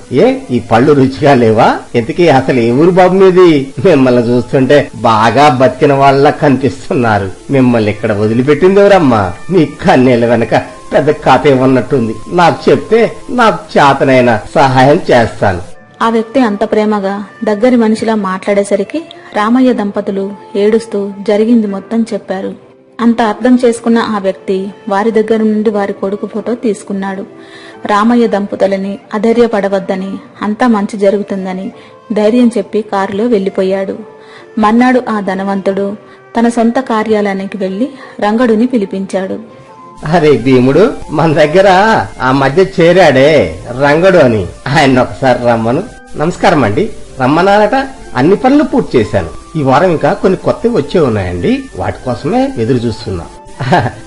ఈ పళ్ళు రుచిగా లేవా? ఇంతకీ అసలు ఏ ఊరు బాబు మీది? మిమ్మల్ని చూస్తుంటే బాగా బతికిన వాళ్ళ కనిపిస్తున్నారు. మిమ్మల్ని ఇక్కడ వదిలిపెట్టింది ఎవరమ్మా? మీ కన్నీళ్ళ వెనక పెద్ద కథ ఉన్నట్టుంది. నాకు చెప్తే నాకు చేతనైన సహాయం చేస్తాను. ఆ వ్యక్తి అంత ప్రేమగా దగ్గరి మనిషిలా మాట్లాడేసరికి రామయ్య దంపతులు ఏడుస్తూ జరిగింది మొత్తం చెప్పారు. అంత అర్థం చేసుకున్న ఆ వ్యక్తి వారి దగ్గర నుండి వారి కొడుకు ఫోటో తీసుకున్నాడు. రామయ్య దంపతులని అధైర్యపడవద్దని, అంతా మంచి జరుగుతుందని ధైర్యం చెప్పి కారులో వెళ్లిపోయాడు. మర్నాడు ఆ ధనవంతుడు తన సొంత కార్యాలయానికి వెళ్లి రంగడుని పిలిపించాడు. అరే భీముడు, మన దగ్గర ఆ మధ్య చేరాడే రంగడు అని, ఆయన ఒకసారి రమ్మను. నమస్కారం అండి. రమ్మన్నారట. అన్ని పనులు పూర్తి చేశాను. ఈ వారం ఇంకా కొన్ని కొత్తవి వచ్చే ఉన్నాయండి, వాటి కోసమే ఎదురు చూస్తున్నా.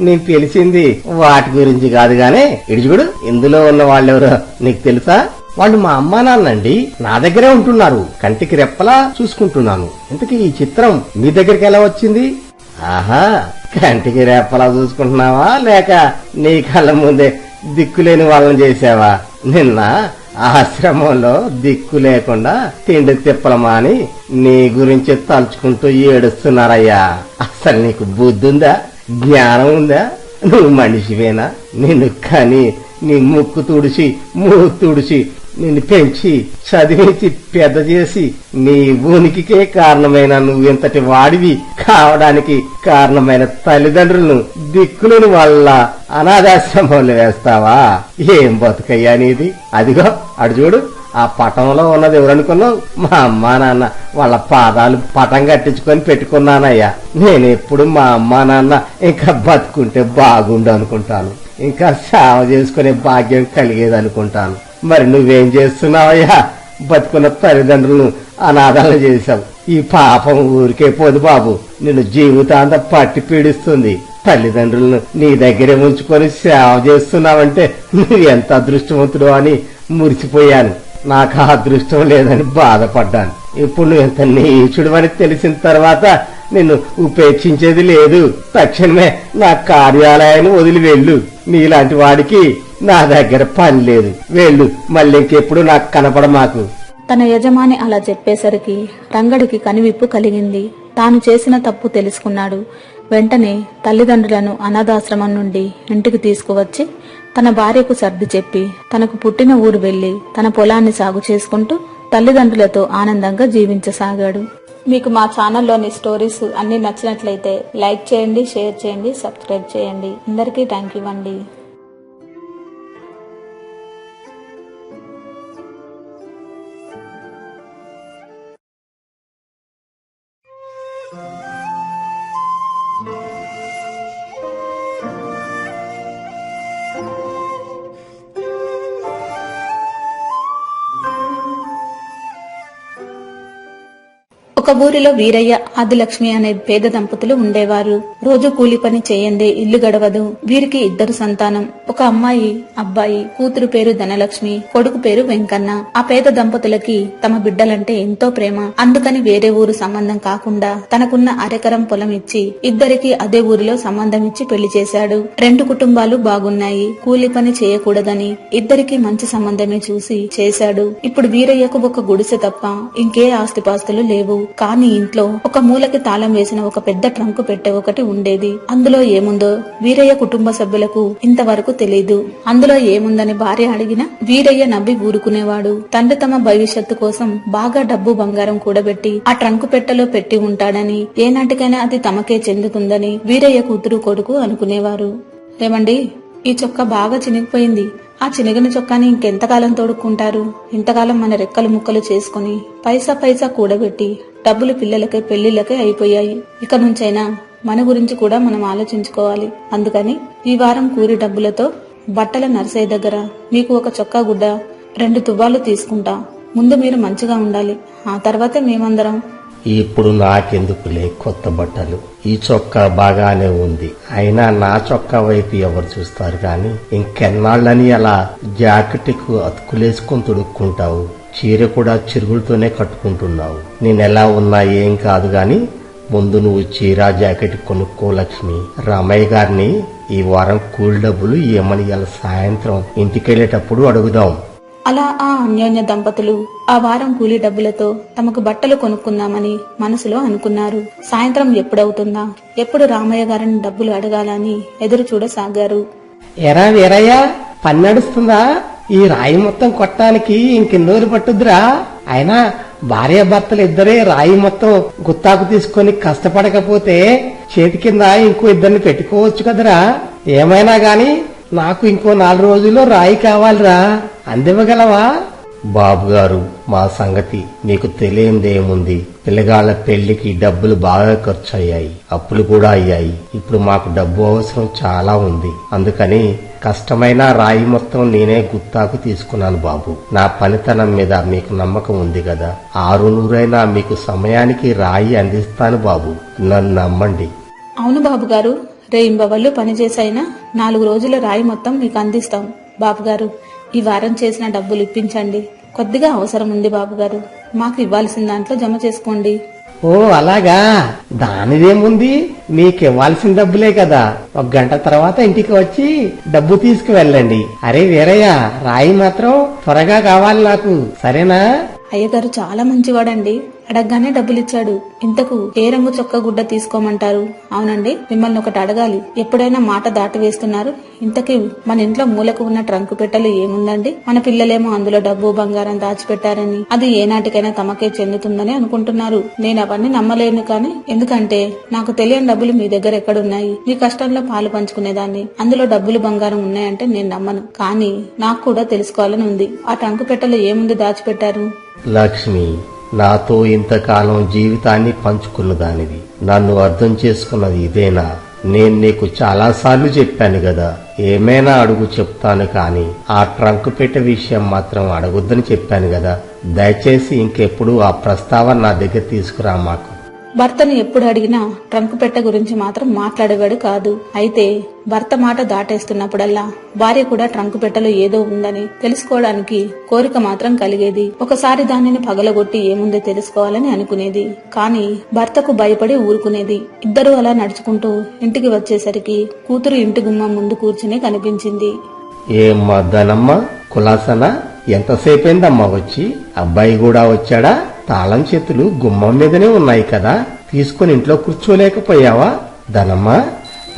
నేను పిలిచింది వాటి గురించి కాదు గానే, ఇడిచుగుడు ఇందులో ఉన్న వాళ్ళెవరో నీకు తెలుసా? వాళ్ళు మా అమ్మా నాన్నండి. నా దగ్గరే ఉంటున్నారు. కంటికి రెప్పలా చూసుకుంటున్నాను. ఇంతకీ ఈ చిత్రం మీ దగ్గరికి ఎలా వచ్చింది? ఆహా, కంటికి రేపలా చూసుకుంటున్నావా, లేక నీ కళ్ళ ముందే దిక్కులేని వాళ్ళని చేసావా? నిన్న ఆశ్రమంలో దిక్కు లేకుండా తిండి తిప్పలమాని నీ గురించి తలుచుకుంటూ ఏడుస్తున్నారయ్యా. అసలు నీకు బుద్ధుందా? జ్ఞానం ఉందా? నువ్వు మనిషివేనా? నిన్ను కని నీ ముక్కు తుడిచి మూడు తుడిచి నిన్ను పెంచి చదివించి పెద్ద చేసి నీ ఉనికికే కారణమైన నువ్వెంతటి వాడివి కావడానికి కారణమైన తల్లిదండ్రులను దిక్కులేని వాళ్ళ అనాథాశ్రమంలో వేస్తావా? ఏం బతుకయ్యా నీది? అదిగో అడు చూడు, ఆ పటంలో ఉన్నది ఎవరనుకున్నావు? మా అమ్మా నాన్న. వాళ్ళ పాదాలు పటం కట్టించుకొని పెట్టుకున్నానయ్యా. నేనెప్పుడు మా అమ్మా నాన్న ఇంకా బతుకుంటే బాగుండు అనుకుంటాను, ఇంకా సేవ చేసుకునే భాగ్యం కలిగేది అనుకుంటాను. మరి నువ్వేం చేస్తున్నావయ్యా? బతుకున్న తల్లిదండ్రులను అనాథాలను చేశావు. ఈ పాపం ఊరికే పోదు బాబు, నిన్ను జీవితాంతం పట్టి పీడిస్తుంది. తల్లిదండ్రులను నీ దగ్గరే ఉంచుకొని సేవ చేస్తున్నావంటే నువ్వు ఎంత అదృష్టవంతుడు అని మురిసిపోయాను. నాకు ఆ అదృష్టం లేదని బాధపడ్డాను. ఇప్పుడు నువ్వు ఎంత నీచుడు అని తెలిసిన తర్వాత నిన్ను ఉపేక్షించేది లేదు. తక్షణమే నా కార్యాలయాన్ని వదిలి వెళ్ళు. నీలాంటి వాడికి నా దగ్గర పని లేదు. వెళ్ళు, మళ్ళీ ఇంకెప్పుడు నాకు కనపడ మాకు. తన యజమాని అలా చెప్పేసరికి రంగడికి కనివిప్పు కలిగింది. తాను చేసిన తప్పు తెలుసుకున్నాడు. వెంటనే తల్లిదండ్రులను అనాథాశ్రమం నుండి ఇంటికి తీసుకువచ్చి తన భార్యకు సర్ది చెప్పి తనకు పుట్టిన ఊరు వెళ్లి తన పొలాన్ని సాగు చేసుకుంటూ తల్లిదండ్రులతో ఆనందంగా జీవించసాగాడు. మీకు మా ఛానల్లోని స్టోరీస్ అన్ని నచ్చినట్లయితే లైక్ చేయండి, షేర్ చేయండి, సబ్స్క్రైబ్ చేయండి. అందరికీ థ్యాంక్ యూ అండి. ఒక ఊరిలో వీరయ్య, ఆదిలక్ష్మి అనే పేద దంపతులు ఉండేవారు. రోజు కూలి పని చేయందే ఇల్లు గడవదు. వీరికి 2 సంతానం, ఒక అమ్మాయి, అబ్బాయి. కూతురు పేరు ధనలక్ష్మి, కొడుకు పేరు వెంకన్న. ఆ పేద దంపతులకి తమ బిడ్డలంటే ఎంతో ప్రేమ. అందుకని వేరే ఊరు సంబంధం కాకుండా తనకున్న అరెకరం పొలం ఇచ్చి ఇద్దరికి అదే ఊరిలో సంబంధం ఇచ్చి పెళ్లి చేశాడు. 2 కుటుంబాలు బాగున్నాయి. కూలి పని చేయకూడదని ఇద్దరికి మంచి సంబంధమే చూసి చేశాడు. ఇప్పుడు వీరయ్యకు ఒక గుడిసె తప్ప ఇంకే ఆస్తిపాస్తులు లేవు. కానీ ఇంట్లో ఒక మూలకి తాళం వేసిన ఒక పెద్ద ట్రంకు పెట్టె ఒకటి ఉండేది. అందులో ఏముందో వీరయ్య కుటుంబ సభ్యులకు ఇంతవరకు తెలీదు. అందులో ఏముందని భార్య అడిగినా వీరయ్య నవ్వి ఊరుకునేవాడు. తండ్రి తమ భవిష్యత్తు కోసం బాగా డబ్బు బంగారం కూడబెట్టి ఆ ట్రంకు పెట్టెలో పెట్టి ఉంటాడని, ఏనాటికైనా అది తమకే చెందుతుందని వీరయ్య కూతురు కొడుకు అనుకునేవారు. ఏమండి, ఈ చొక్కా బాగా చినిగిపోయింది. ఆ చినిగిన చొక్కాని ఇంకెంతకాలం తోడుక్కుంటారు? ఇంతకాలం మన రెక్కలు ముక్కలు చేసుకుని పైసా పైసా కూడబెట్టి డబ్బులు పిల్లలకే పెళ్లిళ్ళకే అయిపోయాయి. ఇక నుంచైనా మన గురించి కూడా మనం ఆలోచించుకోవాలి. అందుకని ఈ వారం కూలి డబ్బులతో బట్టల నర్సయ్య దగ్గర మీకు ఒక చొక్కా గుడ్డ 2 తువ్వాలు తీసుకుంటా. ముందు మీరు మంచిగా ఉండాలి, ఆ తర్వాతే మేమందరం. ఇప్పుడు నాకెందుకులే కొత్త బట్టలు, ఈ చొక్కా బాగానే ఉంది. అయినా నా చొక్కా వైపు ఎవరు చూస్తారు గాని ఇంకెన్నాళ్ళని అలా జాకెట్కు అతుకులేసుకుని తొడుక్కుంటావు? చీర కూడా చిరుగులతోనే కట్టుకుంటున్నావు. నేనెలా ఉన్నా ఏం కాదు గాని ముందు నువ్వు చీర జాకెట్ కొనుక్కో లక్ష్మి. రామయ్య గారిని ఈ వారం కూలి డబ్బులు ఏమని ఇలా సాయంత్రం ఇంటికెళ్లేటప్పుడు అడుగుదాం. అలా ఆ అన్యోన్య దంపతులు ఆ వారం కూలీ డబ్బులతో తమకు బట్టలు కొనుక్కుందామని మనసులో అనుకున్నారు. సాయంత్రం ఎప్పుడవుతుందా, ఎప్పుడు రామయ్య గారిని డబ్బులు అడగాలని ఎదురు చూడసాగారు. ఎరా వీరయ్య, పని నడుస్తుందా? ఈ రాయి మొత్తం కొట్టడానికి ఇంకెన్ని రోజులు పట్టుద్దిరా? అయినా భార్యాభర్తలు ఇద్దరే రాయి మొత్తం గుత్తాకు తీసుకొని కష్టపడకపోతే చేతి కింద ఇంకో ఇద్దరిని పెట్టుకోవచ్చు కదరా? ఏమైనా గాని నాకు ఇంకో 4 రోజుల్లో రాయి కావాలిరా, అందివ్వగలవా? బాబు గారు, మా సంగతి మీకు తెలియందేముంది. పిల్లగాళ్ల పెళ్లికి డబ్బులు బాగా ఖర్చు అయ్యాయి, అప్పులు కూడా అయ్యాయి. ఇప్పుడు మాకు డబ్బు అవసరం చాలా ఉంది. అందుకని కష్టమైన రాయి మొత్తం నేనే గుత్తాకు తీసుకున్నాను బాబు. నా పనితనం మీద మీకు నమ్మకం ఉంది కదా. 600 మీకు సమయానికి రాయి అందిస్తాను బాబు, నన్ను నమ్మండి. అవును బాబుగారు, రేయింబవళ్ళు పనిచేసైనా 4 రోజుల రాయి మొత్తం మీకు అందిస్తాం. బాబుగారు, ఈ వారం చేసిన డబ్బులు ఇప్పించండి. కొద్దిగా అవసరం ఉంది బాబుగారు, మాకు ఇవ్వాల్సిన దాంట్లో జమ చేసుకోండి. ఓ అలాగా, దానిదేముంది, మీకివ్వాల్సిన డబ్బులే కదా. 1 గంట తర్వాత ఇంటికి వచ్చి డబ్బు తీసుకువెళ్ళండి. అరే వీరయ్య, రాయి మాత్రం త్వరగా కావాలి నాకు, సరేనా? అయ్యగారు చాలా మంచివాడండి, అడగగానే డబ్బులిచ్చాడు. ఇంతకు ఏ రంగు చొక్కా గుడ్డ తీసుకోమంటారు? అవునండి, మిమ్మల్ని ఒకటి అడగాలి. ఎప్పుడైనా మాట దాటి వేస్తున్నారు. ఇంతకీ మన ఇంట్లో మూలకు ఉన్న ట్రంకు పెట్టెలు ఏముందండి? మన పిల్లలేమో అందులో డబ్బు బంగారం దాచిపెట్టారని, అది ఏనాటికైనా తమకే చెందుతుందని అనుకుంటున్నారు. నేను అవన్నీ నమ్మలేను కానీ, ఎందుకంటే నాకు తెలియని డబ్బులు మీ దగ్గర ఎక్కడున్నాయి? మీ కష్టంలో పాలు పంచుకునేదాన్ని. అందులో డబ్బులు బంగారం ఉన్నాయంటే నేను నమ్మను, కానీ నాకు కూడా తెలుసుకోవాలని ఉంది. ఆ ట్రంకు పెట్టెలో ఏముంది దాచిపెట్టారు? లక్ష్మి, నాతో ఇంతకాలం జీవితాన్ని పంచుకున్నదానివి, నన్ను అర్థం చేసుకున్నది ఇదేనా? నేను నీకు చాలాసార్లు చెప్పాను కదా, ఏమైనా అడుగు చెప్తాను కానీ ఆ ట్రంక్ పెట్టె విషయం మాత్రం అడగొద్దని చెప్పాను కదా. దయచేసి ఇంకెప్పుడు ఆ ప్రస్తావన నా దగ్గర తీసుకురా మాకు. భర్తను ఎప్పుడు అడిగినా ట్రంకు పెట్టె గురించి మాత్రం మాట్లాడేవాడు కాదు. అయితే భర్త మాట దాటేస్తున్నప్పుడల్లా భార్య కూడా ట్రంకు పెట్టెలో ఏదో ఉందని తెలుసుకోవడానికి కోరిక మాత్రం కలిగేది. ఒకసారి దానిని పగలగొట్టి ఏముందో తెలుసుకోవాలని అనుకునేది. కానీ భర్తకు భయపడి ఊరుకునేది. ఇద్దరూ అలా నడుచుకుంటూ ఇంటికి వచ్చేసరికి కూతురు ఇంటి గుమ్మం ముందు కూర్చుని కనిపించింది. ఏమ్మా ధనమ్మ, కులాసనా? ఎంతసేపైందమ్మా వచ్చి? అబ్బాయి కూడా వచ్చాడా? తాళం చేతులు గుమ్మం మీదనే ఉన్నాయి కదా, తీసుకుని ఇంట్లో కూర్చోలేకపోయావా? ధనమ్మ,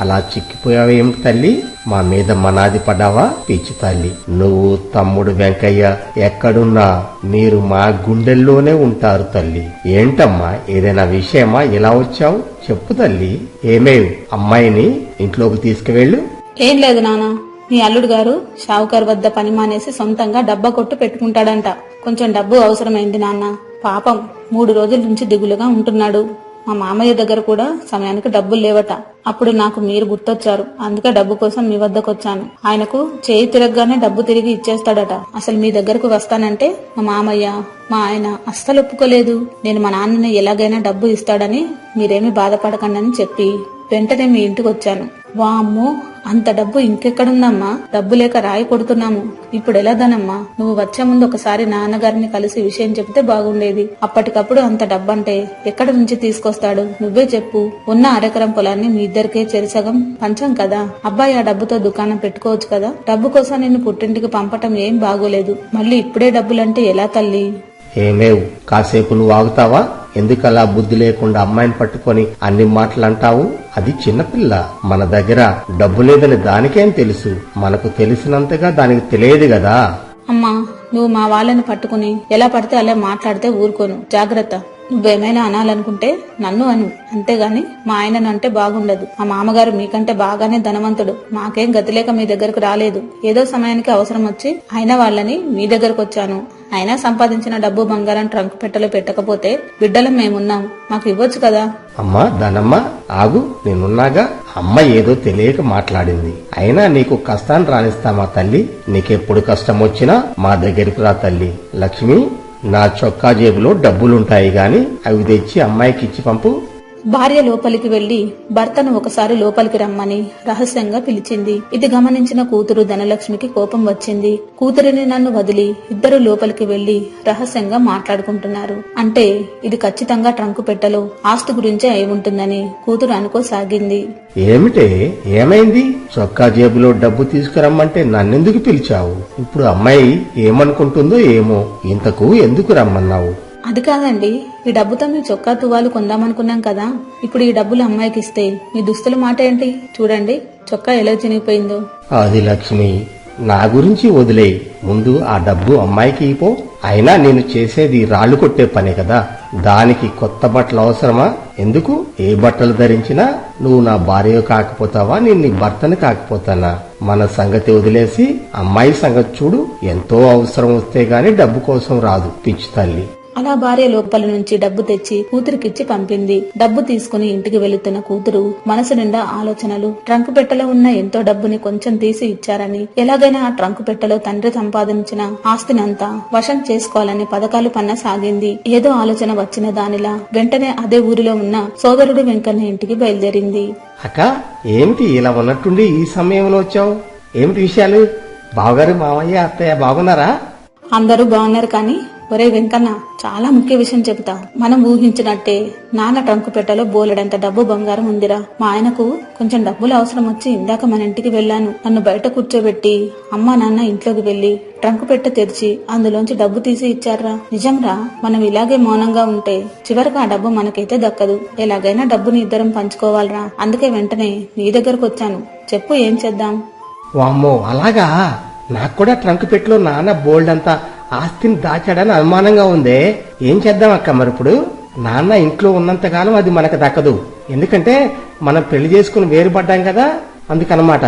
అలా చిక్కిపోయావేమిటి తల్లి? మా మీద మనాది పడ్డావా పిచ్చి తల్లి? నువ్వు తమ్ముడు వెంకయ్య ఎక్కడున్నా మీరు మా గుండెల్లోనే ఉంటారు తల్లి. ఏంటమ్మా, ఏదైనా విషయమా ఇలా వచ్చావు? చెప్పు తల్లి. ఏమేవ్, అమ్మాయిని ఇంట్లోకి తీసుకువెళ్ళు. ఏం లేదు నాన్న, మీ అల్లుడు గారు షావుకారు వద్ద పని మానేసి సొంతంగా డబ్బా కొట్టు పెట్టుకుంటాడంట. కొంచెం డబ్బు అవసరమైంది నాన్న. పాపం 3 రోజుల నుంచి దిగులుగా ఉంటున్నాడు. మా మామయ్య దగ్గర కూడా సమయానికి డబ్బులు లేవట. అప్పుడు నాకు మీరు గుర్తొచ్చారు. అందుకే డబ్బు కోసం మీ వద్దకు వచ్చాను. ఆయనకు చేయి తిరగగానే డబ్బు తిరిగి ఇచ్చేస్తాడట. అసలు మీ దగ్గరకు వస్తానంటే మా మామయ్య, మా ఆయన అస్సలు ఒప్పుకోలేదు. నేను మా నాన్నని ఎలాగైనా డబ్బు ఇస్తాడని మీరేమీ బాధపడకండి అని చెప్పి వెంటనే మీ ఇంటికి వచ్చాను. వామ్మో, అంత డబ్బు ఇంకెక్కడుందమ్మా? డబ్బు లేక రాయి కొడుతున్నాము. ఇప్పుడు ఎలాదనమ్మా? నువ్వు వచ్చే ముందు ఒకసారి నాన్నగారిని కలిసి విషయం చెప్తే బాగుండేది. అప్పటికప్పుడు అంత డబ్బంటే ఎక్కడి నుంచి తీసుకొస్తాడు? నువ్వే చెప్పు. ఉన్న అరెకరం పొలాన్ని మీ ఇద్దరికే చెరిసగం పంచం కదా. అబ్బాయి ఆ డబ్బుతో దుకాణం పెట్టుకోవచ్చు కదా. డబ్బు కోసం నిన్ను పుట్టింటికి పంపటం ఏం బాగోలేదు. మళ్ళీ ఇప్పుడే డబ్బులంటే ఎలా తల్లి? ఏమేవ్, కాసేపు నువ్వు ఆగుతావా? ఎందుకలా బుద్ధి లేకుండా అమ్మాయిని పట్టుకొని అన్ని మాటలు అంటావు? అది చిన్నపిల్ల. మన దగ్గర డబ్బు లేదని దానికేం తెలుసు? మనకు తెలిసినంతగా దానికి తెలియదు కదా. అమ్మా, నువ్వు మా వాళ్ళని పట్టుకుని ఎలా పడితే అలా మాట్లాడితే ఊరుకోను. జాగ్రత్త. నువ్వేమైనా అనాలనుకుంటే నన్ను అను, అంతేగాని మా ఆయనను అంటే బాగుండదు. మా మామగారు మీకంటే బాగానే ధనవంతుడు. మాకేం గతి లేక మీ దగ్గరకు రాలేదు. ఏదో సమయానికి అవసరం వచ్చి అయిన వాళ్ళని మీ దగ్గరకు వచ్చాను. అయినా సంపాదించిన డబ్బు బంగారం ట్రంక్ పెట్టెలో పెట్టకపోతే బిడ్డలం మేమున్నాం, మాకు ఇవ్వచ్చు కదా. అమ్మా ధనమ్మ, ఆగు, నేనున్నాగా. అమ్మ ఏదో తెలియక మాట్లాడింది. అయినా నీకు కష్టాన్ని రానిస్తామా తల్లి? నీకెప్పుడు కష్టం వచ్చినా మా దగ్గరికి రా తల్లి. లక్ష్మి, నా చొక్కా జేబులో డబ్బులుంటాయి గాని అవి తెచ్చి అమ్మాయికి ఇచ్చి పంపు. భార్య లోపలికి వెళ్లి భర్తను ఒకసారి లోపలికి రమ్మని రహస్యంగా పిలిచింది. ఇది గమనించిన కూతురు ధనలక్ష్మికి కోపం వచ్చింది. కూతురిని నన్ను వదిలి ఇద్దరు లోపలికి వెళ్లి రహస్యంగా మాట్లాడుకుంటున్నారు. అంటే ఇది ఖచ్చితంగా ట్రంకు పెట్టెలో ఆస్తి గురించే అయి ఉంటుందని కూతురు అనుకోసాగింది. ఏమిటే, ఏమైంది? చొక్కా జేబులో డబ్బు తీసుకురమ్మంటే నన్నెందుకు పిలిచావు? ఇప్పుడు అమ్మాయి ఏమనుకుంటుందో ఏమో. ఇంతకు ఎందుకు రమ్మన్నావు? అది కాదండి, ఈ డబ్బుతో మీ చొక్కా తువాలు కొందామనుకున్నాం కదా. ఇప్పుడు ఈ డబ్బులు అమ్మాయికి ఇస్తే మీ దుస్తుల మాట ఏంటి? చూడండి చొక్కా ఎలా చినిగిపోయిందో. అది లక్ష్మి, నా గురించి వదిలే. ముందు ఆ డబ్బు అమ్మాయికి ఇపో. అయినా నేను చేసేది రాళ్లు కొట్టే పనే కదా. దానికి కొత్త బట్టలు అవసరమా? ఎందుకు? ఏ బట్టలు ధరించినా నువ్వు నా భార్య కాకపోతావా, నేను నీ భర్తని కాకపోతానా? మన సంగతి వదిలేసి అమ్మాయి సంగతి చూడు. ఎంతో అవసరం వస్తే గాని డబ్బు కోసం రాదు పిచ్చి తల్లి. అలా భార్య లోపల నుంచి డబ్బు తెచ్చి కూతురికిచ్చి పంపింది. డబ్బు తీసుకుని ఇంటికి వెళుతున్న కూతురు మనసు నిండా ఆలోచనలు. ట్రంకు పెట్టెలో ఉన్న ఎంతో డబ్బుని కొంచెం తీసి ఇచ్చారని, ఎలాగైనా ఆ ట్రంకు పెట్టెలో తండ్రి సంపాదించిన ఆస్తినంతా వశం చేసుకోవాలని పథకాలు పన్నసాగింది. ఏదో ఆలోచన వచ్చిన దానిలా వెంటనే అదే ఊరిలో ఉన్న సోదరుడు వెంకన్న ఇంటికి బయలుదేరింది. అక్క, ఏమిటి ఇలా ఉన్నట్టుండి ఈ సమయంలో వచ్చావు? ఏమిటి విషయాలు? బావగారు, మామయ్య, అత్తయ్య బాగున్నారా? అందరూ బాగున్నారు కానీ ఒరే వెంకన్న, చాలా ముఖ్య విషయం చెబుతా. మనం ఊహించినట్టే నాన్న ట్రంకు పెట్టెలో బోలెడంత డబ్బు బంగారం ఉందిరా. మా ఆయనకు కొంచెం డబ్బులు అవసరం వచ్చి ఇందాక మన ఇంటికి వెళ్లాను. నన్ను బయట కూర్చోబెట్టి అమ్మా నాన్న ఇంట్లోకి వెళ్లి ట్రంకు పెట్టె తెరిచి అందులోంచి డబ్బు తీసి ఇచ్చారా. నిజంరా, మనం ఇలాగే మౌనంగా ఉంటే చివరికి ఆ డబ్బు మనకైతే దక్కదు. ఎలాగైనా డబ్బుని ఇద్దరం పంచుకోవాలరా. అందుకే వెంటనే నీ దగ్గరకు వచ్చాను. చెప్పు, ఏం చేద్దాం? వామ్మో, అలాగా? నాకు కూడా ట్రంక్ పెట్టెలో నాన్న బోల్డ్ అంతా ఆస్తిని దాచాడని అనుమానంగా ఉందే. ఏం చేద్దాం అక్క మరి ఇప్పుడు? నాన్న ఇంట్లో ఉన్నంతకాలం అది మనకు దక్కదు. ఎందుకంటే మనం పెళ్లి చేసుకుని వేరుపడ్డాం కదా, అందుకనమాట.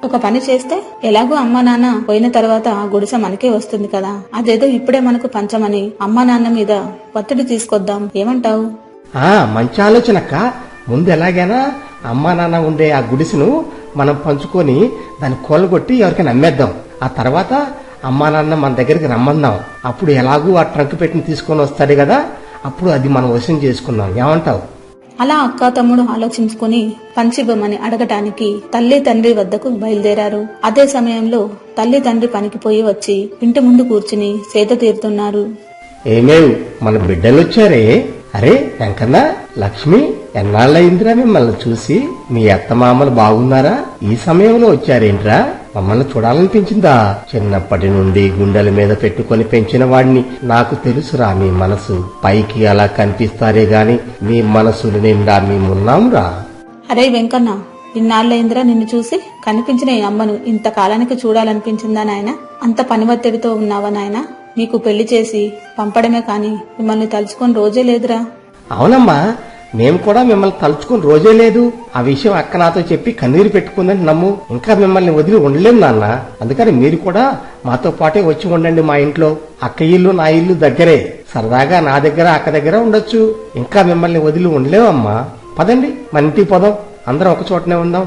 ఒక పని చేస్తే ఎలాగో అమ్మా నాన్న పోయిన తర్వాత ఆ గుడిసె మనకే వస్తుంది కదా. అదేదో ఇప్పుడే మనకు పంచమని అమ్మా నాన్న మీద ఒత్తిడి తీసుకొద్దాం. ఏమంటావు? మంచి ఆలోచన అక్క. ముందు ఎలాగైనా అమ్మా నాన్న ఉండే ఆ గుడిసెను మనం పంచుకొని దాన్ని కొల్లగొట్టి ఎవరికైనా అమ్మేద్దాం. ఆ తర్వాత అమ్మా నాన్న మన దగ్గరికి రమ్మందాం. అప్పుడు ఎలాగూ ఆ ట్రంక్ పెట్టిని తీసుకొని వస్తాడు కదా, అప్పుడు అది మనం వశం చేసుకుందాం. ఏమంటావు? అలా అక్క తమ్ముడు ఆలోచించుకుని పంచివ్వమని అడగటానికి తల్లి తండ్రి వద్దకు బయలుదేరారు. అదే సమయంలో తల్లి తండ్రి పనికి పోయి వచ్చి ఇంటి ముందు కూర్చుని సేద తీరుతున్నారు. ఏమేవ్, మన బిడ్డలొచ్చారే. అరే వెంకన్న, లక్ష్మి, ఎన్నాళ్ళయిందిరా మిమ్మల్ని చూసి? మీ అత్తమామలు బాగున్నారా? ఈ సమయంలో వచ్చారేంట్రా? మమ్మల్ని చూడాలనిపించిందా? చిన్నప్పటి నుండి గుండెల మీద పెట్టుకుని పెంచిన వాడిని. నాకు తెలుసురా మీ మనసు. పైకి అలా కనిపిస్తారే గాని మీ మనసులు నిండా మేమున్నాంరా. అరే వెంకన్న, ఇన్నాళ్ళైందిరా నిన్ను చూసి. కనిపించిన ఈ అమ్మను ఇంతకాలానికి చూడాలనిపించిందా నాయన? అంత పనివత్తడితో ఉన్నావా నాయన? నీకు పెళ్లి చేసి పంపడమే కాని మిమ్మల్ని తలుచుకొని రోజే లేదురా. అవునమ్మా, మేము కూడా మిమ్మల్ని తలుచుకుని రోజే లేదు. ఆ విషయం అక్క నాతో చెప్పి కన్నీరు పెట్టుకుందని నమ్ము. ఇంకా మిమ్మల్ని వదిలి ఉండలేం నాన్న. అందుకని మీరు కూడా మాతో పాటే వచ్చి ఉండండి మా ఇంట్లో. అక్క ఇల్లు నా ఇల్లు దగ్గరే. సరదాగా నా దగ్గర అక్క దగ్గర ఉండొచ్చు. ఇంకా మిమ్మల్ని వదిలి ఉండలేమమ్మా. పదండి, మన ఇంటికి పోదాం. అందరం ఒక చోటనే ఉందాం.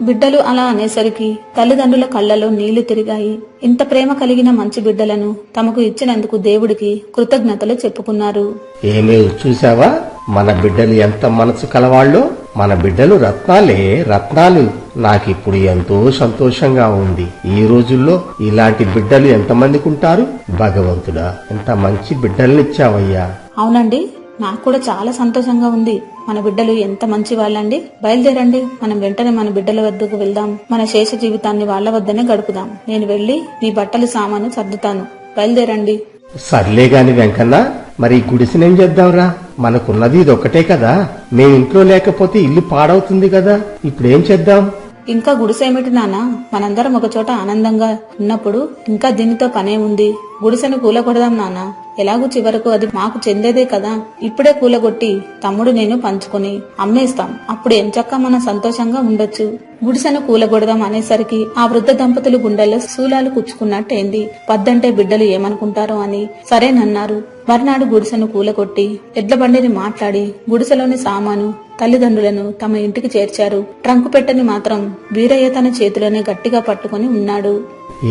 బిడ్డలు అలా అనేసరికి తల్లిదండ్రుల కళ్లలో నీళ్లు తిరిగాయి. ఇంత ప్రేమ కలిగిన మంచి బిడ్డలను తమకు ఇచ్చినందుకు దేవుడికి కృతజ్ఞతలు చెప్పుకున్నారు. ఏమీ చూసావా, మన బిడ్డలు ఎంత మనసు కలవాళ్ళో. మన బిడ్డలు రత్నాలే, రత్నాలు. నాకిప్పుడు ఎంతో సంతోషంగా ఉంది. ఈ రోజుల్లో ఇలాంటి బిడ్డలు ఎంతమందికి ఉంటారు? భగవంతుడా, ఎంత మంచి బిడ్డల్నిచ్చావయ్యా. అవునండి, నాకు కూడా చాలా సంతోషంగా ఉంది. మన బిడ్డలు ఎంత మంచి వాళ్ళండి. బయలుదేరండి, మనం వెంటనే మన బిడ్డల వద్దకు వెళ్దాం. మన శేష జీవితాన్ని వాళ్ల వద్దనే గడుపుదాం. నేను వెళ్లి నీ బట్టలు సామాను సర్దుతాను. బయలుదేరండి. సర్లే గాని వెంకన్న, మరి గుడిసినేం చేద్దాంరా? మనకున్నది ఇదొక్కటే కదా. మేమింట్లో లేకపోతే ఇల్లు పాడవుతుంది కదా. ఇప్పుడేం చేద్దాం? ఇంకా గుడిసేమిటి నాన్న? మనందరం ఒక చోట ఆనందంగా ఉన్నప్పుడు ఇంకా దీనితో పనే ఉంది. గుడిసెను కూలగొడదాం నాన్న. ఎలాగూ చివరకు అది మాకు చెందేదే కదా. ఇప్పుడే కూలగొట్టి తమ్ముడు నేను పంచుకొని అమ్మేస్తాం. అప్పుడు ఎంచక్కా మనం సంతోషంగా ఉండొచ్చు. గుడిసెను కూలగొడదాం అనేసరికి ఆ వృద్ధ దంపతులు గుండెల్లో శూలాలు కుచ్చుకున్నట్టయింది. పద్దంటే బిడ్డలు ఏమనుకుంటారో అని సరేనన్నారు. మర్నాడు గుడిసెను కూలగొట్టి ఎడ్ల బండిని మాట్లాడి గుడిసెలోని సామాను తల్లిదండ్రులను తమ ఇంటికి చేర్చారు. ట్రంకు పెట్టని మాత్రం వీరయ్య తన చేతిలోనే గట్టిగా పట్టుకుని ఉన్నాడు.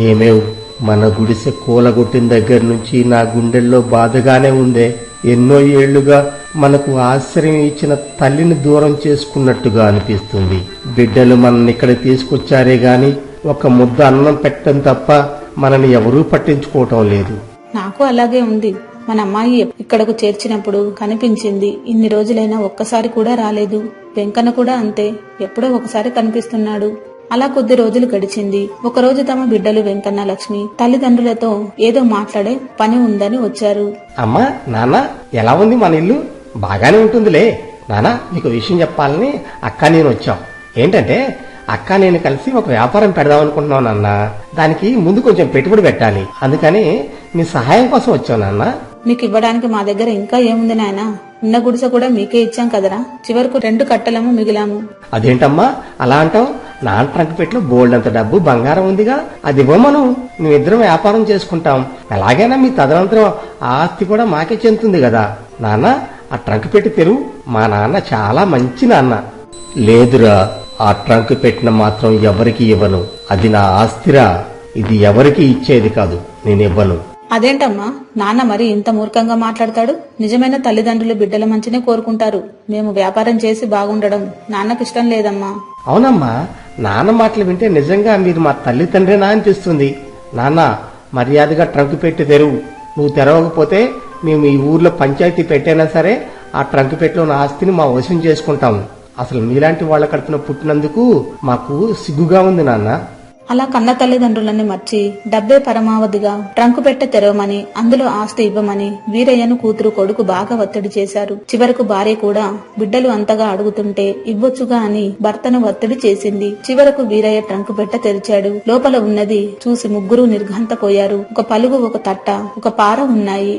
ఏమేవ్, మన గుడిసె కూలగొట్టిన దగ్గర నుంచి నా గుండెల్లో బాధగానే ఉందే. ఎన్నో ఏళ్లుగా మనకు ఆశ్రయం ఇచ్చిన తల్లిని దూరం చేసుకున్నట్టుగా అనిపిస్తుంది. బిడ్డలు మనల్ని ఇక్కడ తీసుకొచ్చారే గాని ఒక ముద్ద అన్నం పెట్టడం తప్ప మనని ఎవరూ పట్టించుకోవటం లేదు. నాకు అలాగే ఉంది. మన అమ్మాయి ఇక్కడకు చేర్చినప్పుడు కనిపించింది. ఇన్ని రోజులైనా ఒక్కసారి కూడా రాలేదు. వెంకన్న కూడా అంతే, ఎప్పుడో ఒకసారి కనిపిస్తున్నాడు. అలా కొద్ది రోజులు గడిచింది. ఒకరోజు తమ బిడ్డలు వెంకన్న, లక్ష్మి తల్లిదండ్రులతో ఏదో మాట్లాడే పని ఉందని వచ్చారు. అమ్మా, నాన్న, ఎలా ఉంది మన ఇల్లు? బాగానే ఉంటుందిలే. నాన్న, మీకు విషయం చెప్పాలని అక్క నేను వచ్చాం. ఏంటంటే అక్క నేను కలిసి ఒక వ్యాపారం పెడదాం అనుకుంటున్నావు నాన్న. దానికి ముందు కొంచెం పెట్టుబడి పెట్టాలి. అందుకని నీ సహాయం కోసం వచ్చావు నాన్న. మీకు ఇవ్వడానికి మా దగ్గర ఇంకా ఏముంది నాయనా? ఉన్న గుడిసె కూడా మీకే ఇచ్చాం కదరా. చివరకు 2 కట్టలము మిగిలాము. అదేంటమ్మా అలా అంటావు? నాన్న ట్రంక్ పెట్టిలో బోల్డంత డబ్బు బంగారం ఉందిగా, అది ఇవ్వమను. మేమిద్దరం వ్యాపారం చేసుకుంటాం. ఎలాగైనా మీ తదనంతరం ఆ ఆస్తి కూడా మాకే చెందుతుంది కదా. నాన్న, ఆ ట్రంక్ పెట్టి తెరువు. మా నాన్న చాలా మంచి నాన్న. లేదురా, ఆ ట్రంక్ పెట్టిన మాత్రం ఎవరికి ఇవ్వను. అది నా ఆస్తిరా. ఇది ఎవరికి ఇచ్చేది కాదు. నేనివ్వను. అదేంటమ్మా, నాన్న మరి ఇంత మూర్ఖంగా మాట్లాడతాడు? నిజమైన తల్లిదండ్రులు బిడ్డల మంచినే కోరుకుంటారు. మేము వ్యాపారం చేసి బాగుండడం నాన్నకి ఇష్టం లేదమ్మా. అవునమ్మా, నాన్న మాటలు వింటే నిజంగా మీరు మా తల్లిదండ్రేనా అనిపిస్తుంది. నాన్న, మర్యాదగా ట్రంక్ పెట్టి తెరువు. నువ్వు తెరవకపోతే మేము ఈ ఊర్లో పంచాయతీ పెట్టైనా సరే ఆ ట్రంక్ పెట్టిలో ఉన్న ఆస్తిని మా వశం చేసుకుంటాము. అసలు మీలాంటి వాళ్ళ కడుపున పుట్టినందుకు మాకు సిగ్గుగా ఉంది నాన్న. అలా కన్న తల్లిదండ్రులని మర్చి డబ్బే పరమావధిగా ట్రంకు పెట్టె తెరవమని, అందులో ఆస్తి ఇవ్వమని వీరయ్యను కూతురు కొడుకు బాగా ఒత్తిడి చేశారు. చివరకు భార్య కూడా బిడ్డలు అంతగా అడుగుతుంటే ఇవ్వొచ్చుగా అని భర్తను ఒత్తిడి చేసింది. చివరకు వీరయ్య ట్రంకు పెట్టె తెరిచాడు. లోపల ఉన్నది చూసి ముగ్గురు నిర్ఘాంతపోయారు. ఒక పలుగు, ఒక తట్ట, ఒక పార ఉన్నాయి.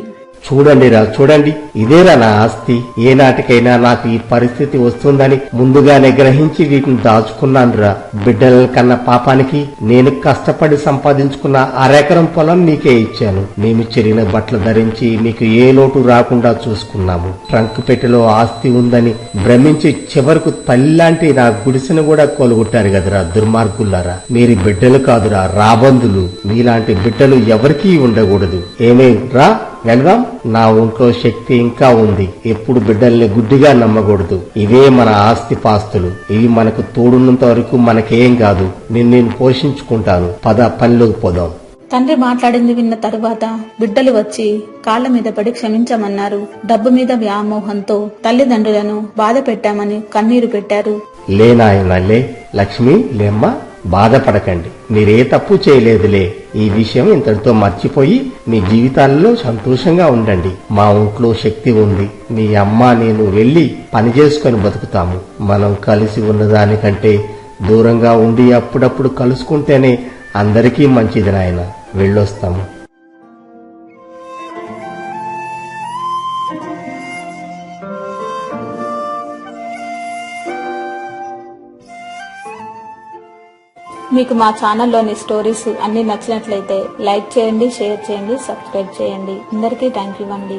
చూడండిరా, చూడండి, ఇదేరా నా ఆస్తి. ఏనాటికైనా నాకు ఈ పరిస్థితి వస్తుందని ముందుగానే గ్రహించి వీటిని దాచుకున్నానురా. బిడ్డల కన్నా పాపానికి నేను కష్టపడి సంపాదించుకున్న 1/2 ఎకరం పొలం నీకే ఇచ్చాను. మేము చెరిగిన బట్టలు ధరించి నీకు ఏ లోటు రాకుండా చూసుకున్నాము. ట్రంక్ పెట్టెలో ఆస్తి ఉందని భ్రమించి చివరకు తల్లిలాంటి నా గుడిసెను కూడా కొలుగుట్టారు కదరా దుర్మార్గులారా. మీరు బిడ్డలు కాదురా, రాబందులు. మీలాంటి బిడ్డలు ఎవరికీ ఉండకూడదు. ఏమేం రా, వెళ్దాం. నా ఒంట్లో శక్తి ఇంకా ఉంది. ఎప్పుడు బిడ్డల్ని గుడ్డిగా నమ్మకూడదు. ఇవే మన ఆస్తి పాస్తులు. ఇవి మనకు తోడున్నంత వరకు మనకేం కాదు. నేను పోషించుకుంటాను. పద, పనిలోకి పోదాం. తండ్రి మాట్లాడింది విన్న తరువాత బిడ్డలు వచ్చి కాళ్ల మీద పడి క్షమించమన్నారు. డబ్బు మీద వ్యామోహంతో తల్లిదండ్రులను బాధ పెట్టామని కన్నీరు పెట్టారు. లే నాయనా, లే. లక్ష్మి, లేమ్మా, బాధపడకండి. మీరే తప్పు చేయలేదులే. ఈ విషయం ఇంతటితో మర్చిపోయి మీ జీవితాల్లో సంతోషంగా ఉండండి. మా ఒంట్లో శక్తి ఉంది. మీ అమ్మ నేను వెళ్లి పని చేసుకుని బతుకుతాము. మనం కలిసి ఉన్నదానికంటే దూరంగా ఉండి అప్పుడప్పుడు కలుసుకుంటేనే అందరికీ మంచిది నాయన. వెళ్ళొస్తాము. మీకు మా ఛానల్లోని స్టోరీస్ అన్ని నచ్చినట్లయితే లైక్ చేయండి, షేర్ చేయండి, సబ్స్క్రైబ్ చేయండి. అందరికీ థ్యాంక్ యూ అండి.